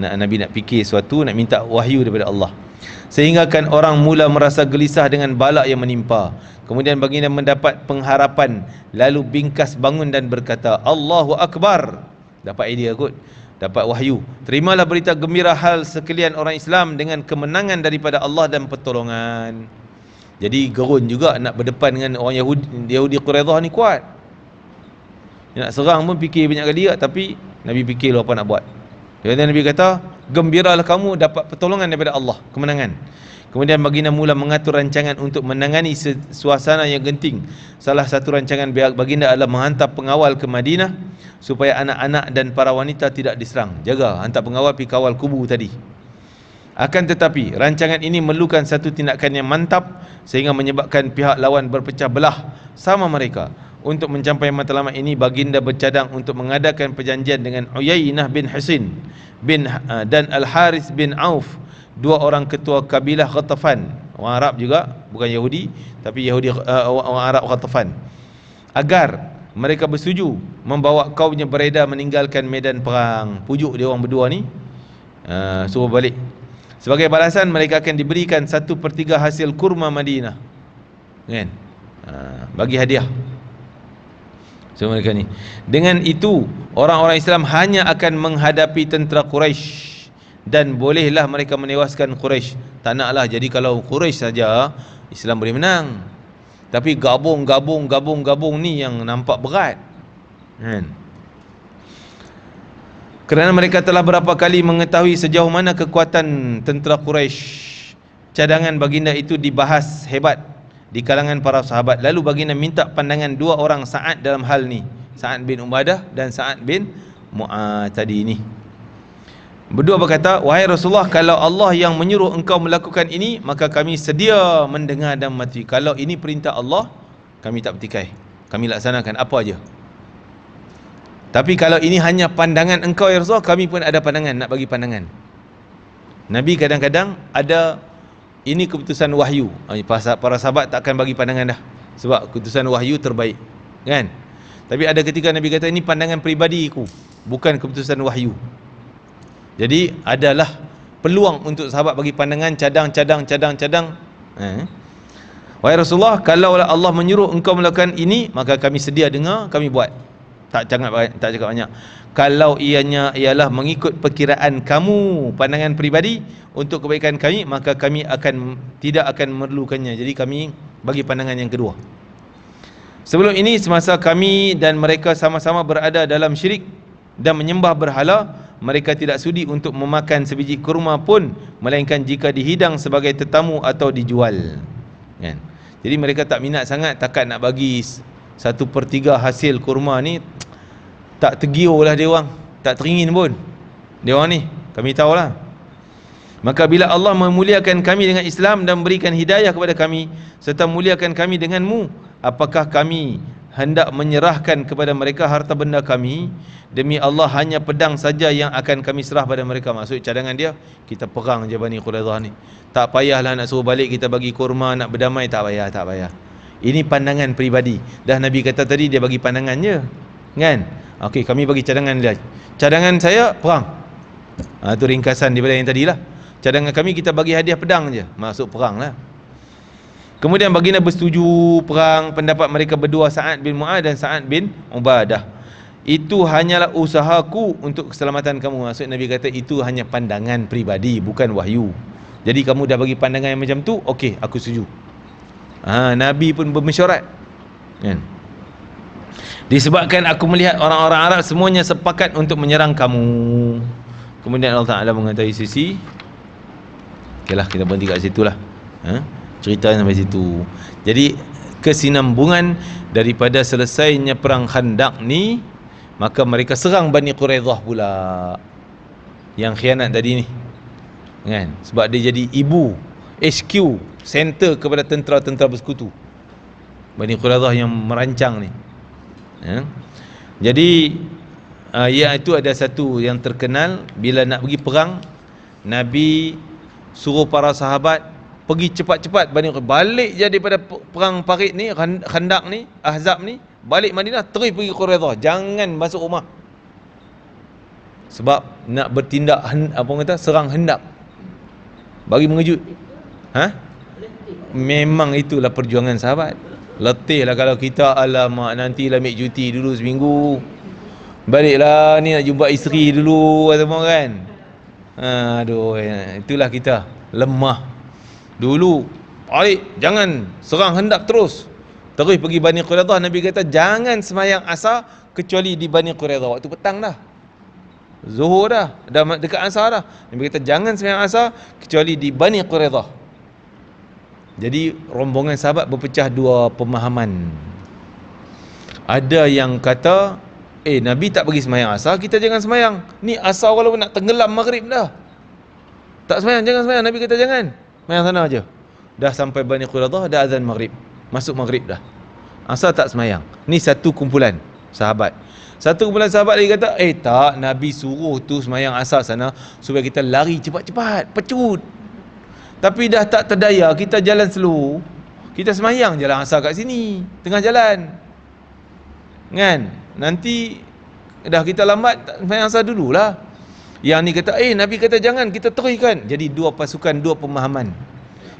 A: Nabi nak fikir sesuatu, nak minta wahyu daripada Allah. Sehingga kan orang mula merasa gelisah dengan bala yang menimpa. Kemudian baginda mendapat pengharapan, lalu bingkas bangun dan berkata, Allahu Akbar. Dapat idea kot, dapat wahyu. Terimalah berita gembira hal sekalian orang Islam dengan kemenangan daripada Allah dan pertolongan. Jadi gerun juga nak berdepan dengan orang Yahudi Quraidah ni kuat. Dia nak serang pun fikir banyak kali tak, tapi Nabi fikir apa nak buat. Kemudian Nabi kata, gembiralah kamu dapat pertolongan daripada Allah, kemenangan. Kemudian baginda mula mengatur rancangan untuk menangani suasana yang genting. Salah satu rancangan baginda adalah menghantar pengawal ke Madinah supaya anak-anak dan para wanita tidak diserang. Jaga, hantar pengawal pergi kawal kubu tadi. Akan tetapi rancangan ini memerlukan satu tindakan yang mantap sehingga menyebabkan pihak lawan berpecah belah sama mereka. Untuk mencapai matlamat ini, baginda bercadang untuk mengadakan perjanjian dengan Uyainah bin Husin dan Al-Harith bin Auf, dua orang ketua kabilah Ghatafan, orang Arab juga, bukan Yahudi, tapi orang Arab Ghatafan, agar mereka bersetuju membawa kaumnya beredar meninggalkan medan perang. Pujuk dia orang berdua ni, suruh balik. Sebagai balasan, mereka akan diberikan 1/3 hasil kurma Madinah, kan? Bagi hadiah. So mereka ni, dengan itu orang-orang Islam hanya akan menghadapi tentera Quraisy dan bolehlah mereka menewaskan Quraisy. Tak naklah jadi kalau Quraisy saja Islam boleh menang, tapi gabung ni yang nampak berat, kan? Kerana mereka telah berapa kali mengetahui sejauh mana kekuatan tentera Quraisy. Cadangan baginda itu dibahas hebat di kalangan para sahabat. Lalu baginda minta pandangan dua orang Sa'ad dalam hal ni, Sa'ad bin Ubadah dan Sa'ad bin Mu'adz tadi ni. Berdua berkata, wahai Rasulullah, kalau Allah yang menyuruh engkau melakukan ini, maka kami sedia mendengar dan mati. Kalau ini perintah Allah, kami tak bertikai, kami laksanakan apa aja. Tapi kalau ini hanya pandangan engkau ya Rasulullah, kami pun ada pandangan, nak bagi pandangan. Nabi kadang-kadang ada, ini keputusan wahyu, para sahabat tak akan bagi pandangan dah, sebab keputusan wahyu terbaik, kan? Tapi ada ketika Nabi kata, ini pandangan peribadiku, bukan keputusan wahyu. Jadi adalah peluang untuk sahabat bagi pandangan, cadang. Wahai Rasulullah, kalau Allah menyuruh engkau melakukan ini, maka kami sedia dengar, kami buat. Tak cakap banyak. Kalau ianya ialah mengikut perkiraan kamu, pandangan peribadi untuk kebaikan kami, maka kami tidak akan memerlukannya. Jadi kami bagi pandangan yang kedua. Sebelum ini, semasa kami dan mereka sama-sama berada dalam syirik dan menyembah berhala, mereka tidak sudi untuk memakan sebiji kurma pun, melainkan jika dihidang sebagai tetamu atau dijual, kan? Jadi mereka tak minat sangat, takat nak bagi 1/3 hasil kurma ni, tak tergiur lah dia orang, tak teringin pun dia orang ni, kami tahulah. Maka bila Allah memuliakan kami dengan Islam dan berikan hidayah kepada kami serta muliakan kami denganmu, apakah kami hendak menyerahkan kepada mereka harta benda kami? Demi Allah, hanya pedang saja yang akan kami serah pada mereka. Maksud cadangan dia, kita perang je Bani Quraidah ni, tak payahlah nak suruh balik kita bagi kurma, nak berdamai, tak payah. Ini pandangan peribadi. Dah Nabi kata tadi, dia bagi pandangan je, kan? Okey, kami bagi cadangan dia. Cadangan saya perang. Itu ringkasan daripada yang tadilah. Cadangan kami, kita bagi hadiah pedang je, masuk perang lah. Kemudian baginda bersetuju perang pendapat mereka berdua, Sa'ad bin Mu'adz dan Sa'ad bin Ubadah. Itu hanyalah usahaku untuk keselamatan kamu. Maksud Nabi kata itu hanya pandangan pribadi, bukan wahyu. Jadi kamu dah bagi pandangan yang macam tu, okey, aku setuju. Nabi pun bermesyuarat, kan? Disebabkan aku melihat orang-orang Arab semuanya sepakat untuk menyerang kamu. Kemudian Allah Ta'ala mengatakan sisi, okeylah, kita berhenti kat situ lah. Cerita sampai situ. Jadi kesinambungan daripada selesainya perang Khandaq ni, maka mereka serang Bani Quraidah pula, yang khianat tadi ni, kan? Sebab dia jadi ibu, HQ, center kepada tentera-tentera bersekutu Bani Quraidah yang merancang ni. Jadi itu ada satu yang terkenal, bila nak pergi perang, Nabi suruh para sahabat pergi cepat-cepat balik je daripada perang Parit ni, Khandaq ni, Ahzab ni, balik Madinah, terus pergi Quraidah, jangan masuk rumah. Sebab nak bertindak serang hendak, bagi mengejut. Memang itulah perjuangan sahabat. Letih lah kalau kita, alamak, nantilah ambil cuti dulu seminggu, baliklah ni nak jumpa isteri dulu, semua kan. Aduh, itulah kita lemah. Dulu balik, jangan serang hendak terus pergi Bani Quraidah. Nabi kata jangan semayang asar kecuali di Bani Quraidah. Waktu petang dah, Zuhur dah dekat asar dah. Nabi kata jangan semayang asar kecuali di Bani Quraidah. Jadi rombongan sahabat berpecah dua pemahaman. Ada yang kata, Nabi tak bagi semayang asar, kita jangan semayang. Ni asar walaupun nak tenggelam maghrib dah, tak semayang, jangan semayang. Nabi kata jangan, semayang sana aja. Dah sampai Bani Quraidah, dah azan maghrib, masuk maghrib dah, asar tak semayang. Ni satu kumpulan sahabat. Satu kumpulan sahabat lagi kata, tak, Nabi suruh tu semayang asar sana supaya kita lari cepat-cepat, pecut. Tapi dah tak terdaya, kita jalan slow, kita semayang jalan asar kat sini, tengah jalan, kan? Nanti dah kita lambat, semayang asar dululah. Yang ni kata, Nabi kata jangan, kita teruskan. Jadi dua pasukan, dua pemahaman.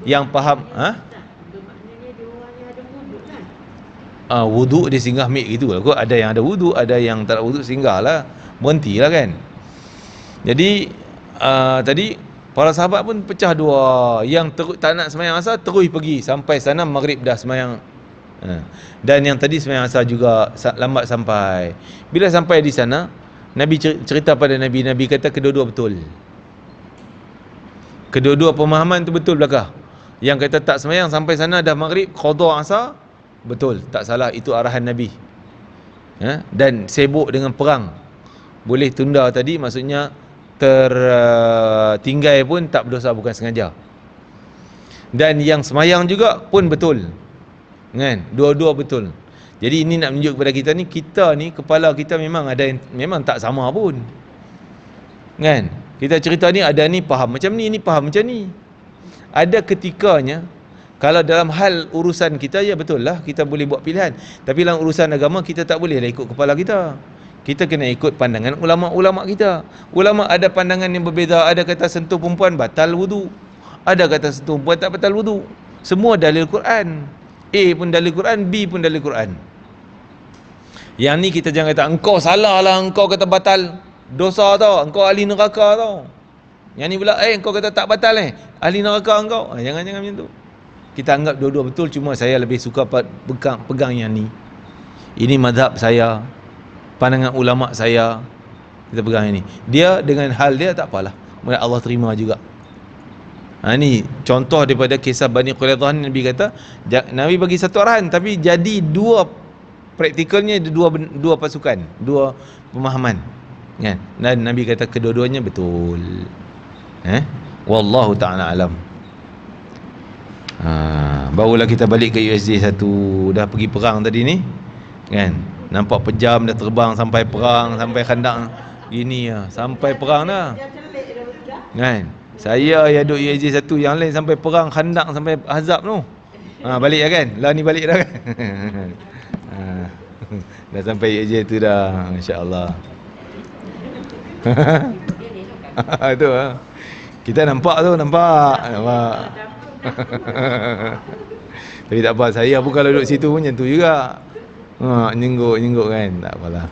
A: Yang faham, wuduk dia singgah mik gitu lah. Kok ada yang ada wuduk, ada yang tak ada wuduk, singgah lah, berhentilah, kan? Jadi tadi para sahabat pun pecah dua. Yang tak nak semayang asar terus pergi sampai sana maghrib dah semayang. Dan yang tadi semayang asar juga lambat sampai. Bila sampai di sana, Nabi cerita pada Nabi kata kedua-dua betul. Kedua-dua pemahaman tu betul belakang. Yang kata tak semayang sampai sana dah maghrib, qada asar, betul, tak salah, itu arahan Nabi. Dan sibuk dengan perang, boleh tunda tadi, maksudnya tertinggal pun tak berdosa, bukan sengaja. Dan yang semayang juga pun betul, kan? Dua-dua betul. Jadi ini nak menunjuk kepada kita ni, kepala kita memang ada yang memang tak sama pun, kan? Kita cerita ni, ada ni faham macam ni faham macam ni. Ada ketikanya kalau dalam hal urusan kita, ya betul lah, kita boleh buat pilihan. Tapi dalam urusan agama, kita tak boleh lah ikut kepala kita. Kita kena ikut pandangan ulama-ulama kita. Ulama ada pandangan yang berbeza. Ada kata sentuh perempuan batal wudu, ada kata sentuh perempuan tak batal wudu. Semua dalil Quran. A pun dalil Quran, B pun dalil Quran. Yang ni kita jangan kata engkau salah lah, engkau kata batal, dosa tau, engkau ahli neraka tau. Yang ni pula engkau kata tak batal, ahli neraka engkau. Jangan macam tu. Kita anggap dua-dua betul, cuma saya lebih suka pegang yang ni. Ini mazhab saya, pandangan ulama saya, kita pegang ini. Dia dengan hal dia tak apalah, Allah terima juga. Ni contoh daripada kisah Bani Quraidah ni. Nabi kata, Nabi bagi satu arahan, tapi jadi dua, praktikalnya dua pasukan, dua pemahaman, kan? Dan Nabi kata kedua-duanya betul. Wallahu ta'ala alam. Barulah kita balik ke USJ satu. Dah pergi perang tadi ni, kan? Nampak pejam dah terbang sampai perang, sampai Khandaq ini ya, sampai perang dah, kan? Saya yang duduk USJ satu, yang lain sampai perang Khandaq, sampai Ahzab tu. Balik lah, kan? Lah ni balik dah, kan? Dah sampai USJ tu dah, insya-Allah. Itu kita nampak tu, nampak. Tapi tak apa, saya pun kalau duduk situ pun macam tu juga. Nyengguk kan, tak apalah.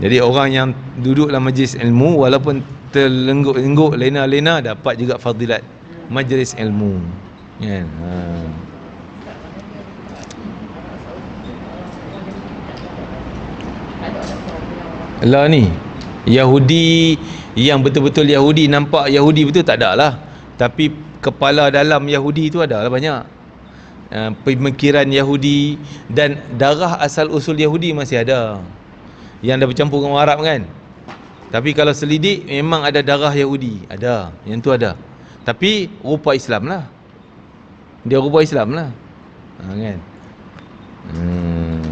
A: Jadi orang yang duduk dalam majlis ilmu walaupun terlengguk-lengguk, lena-lena, dapat juga fadilat majlis ilmu, kan? Lah ni Yahudi yang betul-betul Yahudi, nampak Yahudi betul tak ada lah, tapi kepala dalam Yahudi tu ada lah banyak. Pemikiran Yahudi dan darah asal usul Yahudi masih ada, yang dah bercampur dengan orang Arab kan. Tapi kalau selidik memang ada darah Yahudi, ada, yang tu ada, tapi rupa Islam lah, dia rupa Islam lah, kan.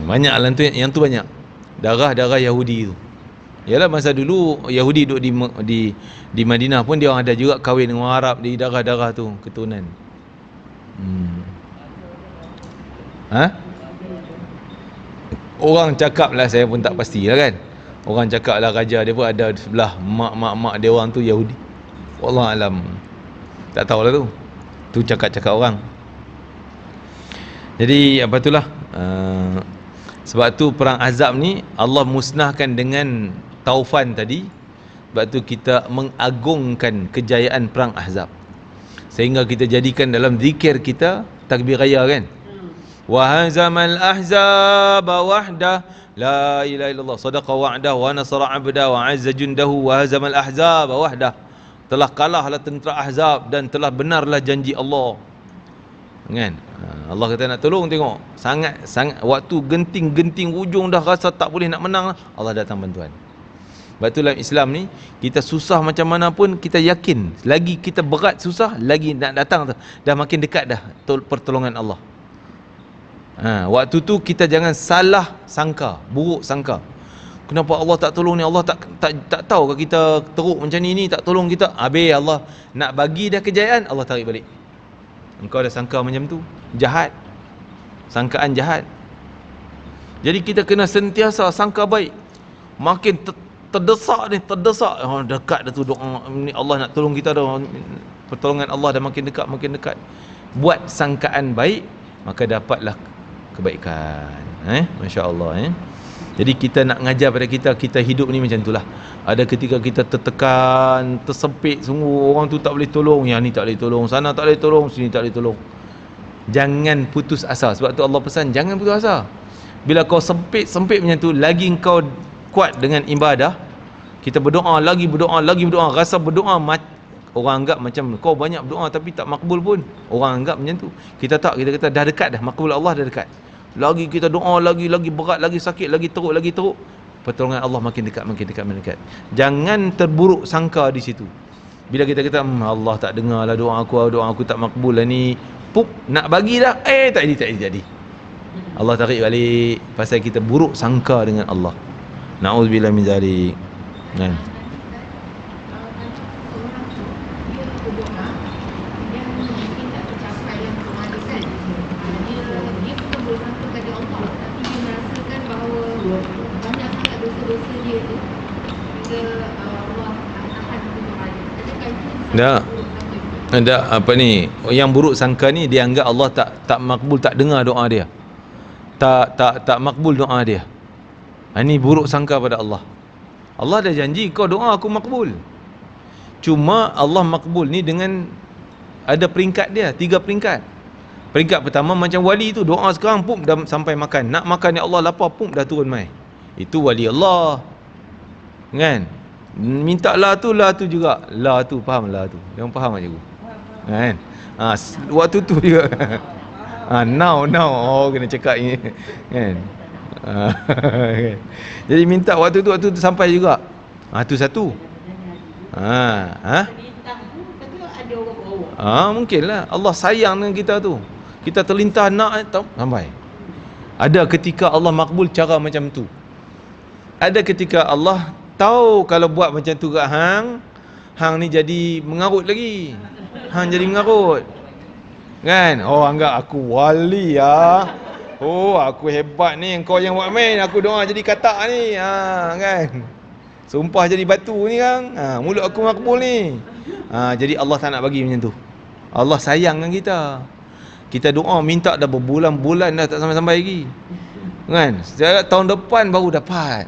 A: Banyak lah tu, yang tu banyak darah-darah Yahudi tu. Yalah, masa dulu Yahudi duduk di Madinah pun dia orang ada juga kahwin dengan orang Arab di darah-darah tu, keturunan. Orang cakap lah, saya pun tak pastilah kan. Orang cakap lah raja dia pun ada sebelah mak dia orang tu Yahudi. Wallah alam, tak tahulah tu. Tu cakap-cakap orang. Jadi apa itulah, sebab tu perang Ahzab ni Allah musnahkan dengan taufan tadi. Sebab tu kita mengagungkan kejayaan perang Ahzab, sehingga kita jadikan dalam zikir kita takbir raya kan. Wa hazamal ahzaba wahdah, la ilaha illallah, sadaqa wa'dah wa nasara 'abda wa 'azza jundahu wa hazamal ahzaba wahdah. Telah kalahlah tentera Ahzab dan telah benarlah janji Allah, kan. Allah kata nak tolong, tengok sangat waktu genting ujung dah rasa tak boleh nak menang, Allah datang bantuan. Sebab tu dalam Islam ni kita susah macam mana pun kita yakin, lagi kita berat susah, lagi nak datang dah makin dekat dah pertolongan Allah. Waktu tu kita jangan salah sangka, buruk sangka. Kenapa Allah tak tolong ni? Allah tak tahu ke kita teruk macam ni tak tolong kita? Habis Allah nak bagi dah kejayaan, Allah tarik balik. Engkau dah sangka macam tu, jahat, sangkaan jahat. Jadi kita kena sentiasa sangka baik. Makin terdesak, dekat dah tu doa ni, Allah nak tolong kita dah, pertolongan Allah dah makin dekat. Buat sangkaan baik, maka dapatlah kebaikan. Masya-Allah. Jadi kita nak ngajar pada kita hidup ni macam itulah. Ada ketika kita tertekan, tersempit, sungguh orang tu tak boleh tolong, yang ni tak boleh tolong, sana tak boleh tolong, sini tak boleh tolong. Jangan putus asa. Sebab tu Allah pesan jangan putus asa. Bila kau sempit macam tu, lagi kau kuat dengan ibadah, kita berdoa, rasa berdoa orang anggap macam kau banyak berdoa tapi tak makbul pun. Orang anggap macam tu. Kita kata dah dekat dah, makbul Allah dah dekat. Lagi kita doa, lagi berat, lagi sakit, lagi teruk, pertolongan Allah makin dekat. Jangan terburuk sangka di situ. Bila kita kata Allah tak dengar lah doa aku tak makbul lah ni, nak bagi dah, tak jadi. Allah tarik balik pasal kita buruk sangka dengan Allah. Na'udzubillah min zalik. Kan? Ada apa ni, yang buruk sangka ni dia anggap Allah tak makbul, tak dengar doa dia, tak makbul doa dia. Ini buruk sangka pada Allah. Allah dah janji kau doa aku makbul. Cuma Allah makbul ni dengan ada peringkat dia, 3 peringkat. Peringkat pertama macam wali tu, doa sekarang dah sampai makan, nak makan ya Allah lapar, dah turun mai. Itu wali Allah, kan. Minta lah tu juga, lah tu faham, lah tu yang faham aja aku, kan. Waktu tu juga now kena cakap ni, kan. Jadi minta waktu tu sampai juga. Tu satu. Mungkinlah Allah sayang dengan kita tu, kita terlintas nak sampai. Ada ketika Allah makbul cara macam tu. Ada ketika Allah tahu kalau buat macam tu kat hang ni jadi mengarut lagi. Hang jadi mengarut, kan. Anggap aku wali ya. Aku hebat ni, engkau yang buat main, aku doa jadi katak ni, kan. Sumpah jadi batu ni kan. Mulut aku makbul ni. Jadi Allah tak nak bagi macam tu. Allah sayang dengan kita. Kita doa minta dah berbulan-bulan dah tak sampai-sampai lagi, kan. Sejak tahun depan baru dapat.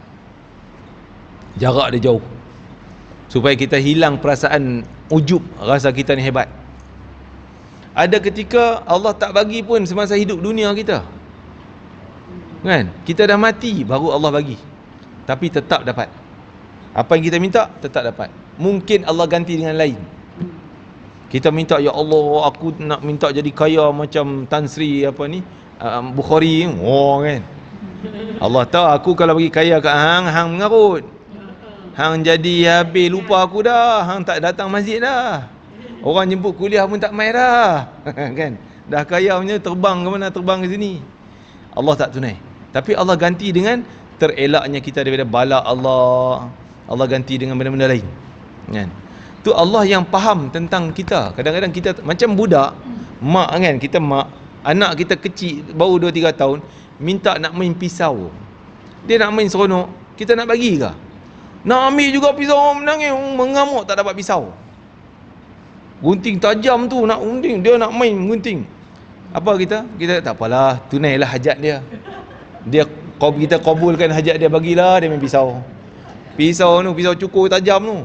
A: Jarak dia jauh. Supaya kita hilang perasaan ujub, rasa kita ni hebat. Ada ketika Allah tak bagi pun semasa hidup dunia kita. Kan? Kita dah mati baru Allah bagi. Tapi tetap dapat. Apa yang kita minta tetap dapat. Mungkin Allah ganti dengan lain. Kita minta, ya Allah, aku nak minta jadi kaya macam Tan Sri Bukhari. Oh kan. Allah tahu aku kalau bagi kaya kat hang mengarut. Hang jadi habis lupa aku dah. Hang tak datang masjid dah. Orang jemput kuliah pun tak mai dah. Kan? Dah kaya punya terbang ke mana, terbang ke sini. Allah tak tunai. Tapi Allah ganti dengan terelaknya kita daripada bala Allah. Allah ganti dengan benda-benda lain. Kan? Tu Allah yang faham tentang kita. Kadang-kadang kita macam budak, mak kan, kita mak, anak kita kecil baru 2-3 tahun, minta nak main pisau. Dia nak main seronok, kita nak bagi ke? Nak ambil juga pisau, menangis, mengamuk tak dapat pisau. Gunting tajam tu nak gunting, dia nak main gunting. Apa kita? Kita tak apalah, tunailah hajat dia. Kita kabulkan hajat dia, bagilah dia main pisau. Pisau tu, pisau cukur tajam tu.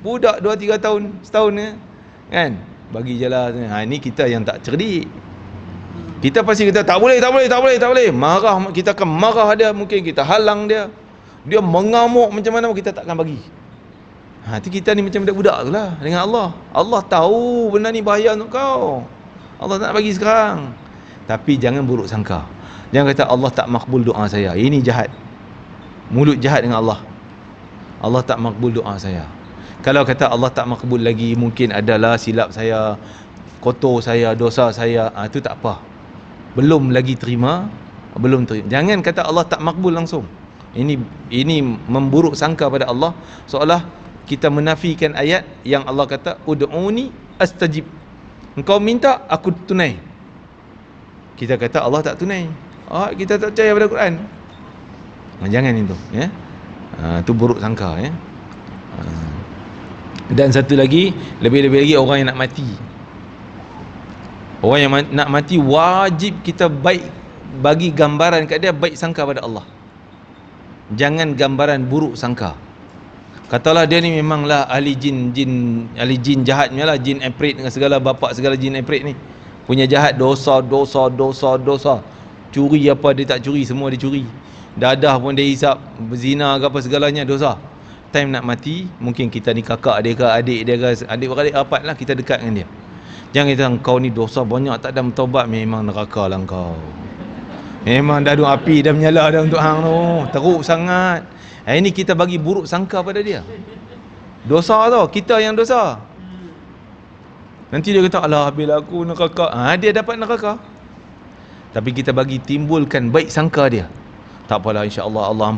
A: Budak 2-3 tahun, setahun kan? Bagi je lah. Ini kita yang tak cerdik. Kita pasti kita tak boleh. Marah, kita akan marah dia, mungkin kita halang dia. Dia mengamuk macam mana kita tak akan bagi. Hati kita ni macam budak-budak tu lah dengan Allah. Allah tahu benda ni bahaya untuk kau. Allah tak nak bagi sekarang. Tapi jangan buruk sangka. Jangan kata Allah tak makbul doa saya. Ini jahat. Mulut jahat dengan Allah. Allah tak makbul doa saya. Kalau kata Allah tak makbul lagi, mungkin adalah silap saya, kotor saya, dosa saya, itu tak apa. Belum lagi terima, belum terima. Jangan kata Allah tak makbul langsung. Ini memburuk sangka pada Allah, seolah kita menafikan ayat yang Allah kata ud'uni astajib. Engkau minta, aku tunai. Kita kata Allah tak tunai. Kita tak percaya pada Quran. Jangan itu, ya. Itu buruk sangka, ya. Dan satu lagi, lebih-lebih lagi orang yang nak mati. Orang yang nak mati wajib kita baik, bagi gambaran kat dia baik sangka pada Allah. Jangan gambaran buruk sangka. Katalah dia ni memanglah ahli jin jahatnya lah, jin eprit dengan segala bapak segala jin eprit ni. Punya jahat, dosa. Curi apa dia tak curi, semua dia curi. Dadah pun dia hisap, berzina ke apa segalanya dosa. Time nak mati, mungkin kita ni kakak dia ke, adik dia ke, adik-beradik rapat lah, kita dekat dengan dia. Jangan kata kau ni dosa banyak tak ada bertaubat, memang neraka lah kau. Memang dah ada api dah menyala dah untuk hang tu, teruk sangat. Ini kita bagi buruk sangka pada dia. Dosa tau, kita yang dosa. Nanti dia kata, alah habis aku neraka. Dia dapat neraka. Tapi kita bagi timbulkan baik sangka dia. Tak apalah, insya-Allah Allah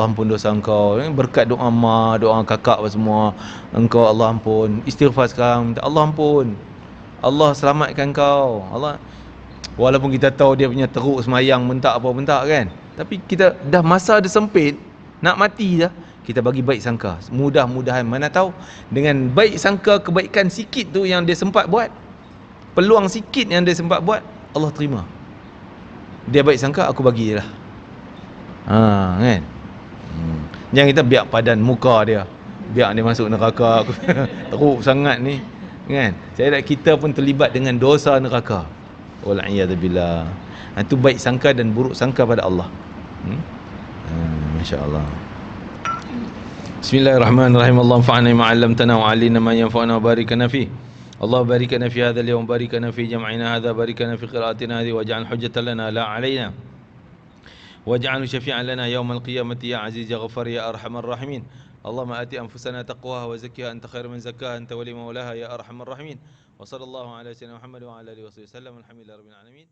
A: ampun dosa engkau. Berkat doa mak, doa kakak apa semua, engkau Allah ampun. Istighfar sekarang, minta Allah ampun. Allah selamatkan kau. Allah, walaupun kita tahu dia punya teruk semayang bentak kan. Tapi kita dah masa dia sempit, nak mati dah, kita bagi baik sangka. Mudah-mudahan, mana tahu dengan baik sangka kebaikan sikit tu yang dia sempat buat, peluang sikit yang dia sempat buat, Allah terima. Dia baik sangka, aku bagi je lah. Kan? Jangan kita biar padan muka dia, biar dia masuk neraka. Teruk sangat ni, kan? Saya nak kita pun terlibat dengan dosa neraka. Wal'iyadzubillah. Itu baik sangka dan buruk sangka pada Allah. Masya-Allah. Bismillahirrahmanirrahim. Allah anfa'na ma 'allamtana wa 'allimna ma yanfa'una wa barik lana fi. Allah barik lana fi hadzal yawm, barik lana fi jam'ina hadza, barik lana fi qira'atina hadhihi, waj'al hujjatan lana la 'alaina. واجعله شفيعا لنا يوم القيامة يا عزيز يا غفار يا أرحم الراحمين. اللهم آت أنفسنا تقواها وزكها أنت خير من زكاها أنت ولي مولاها يا أرحم الراحمين. وصلى الله على سيدنا محمد وعلى آله وصحبه وسلم. الحمد لله رب العالمين.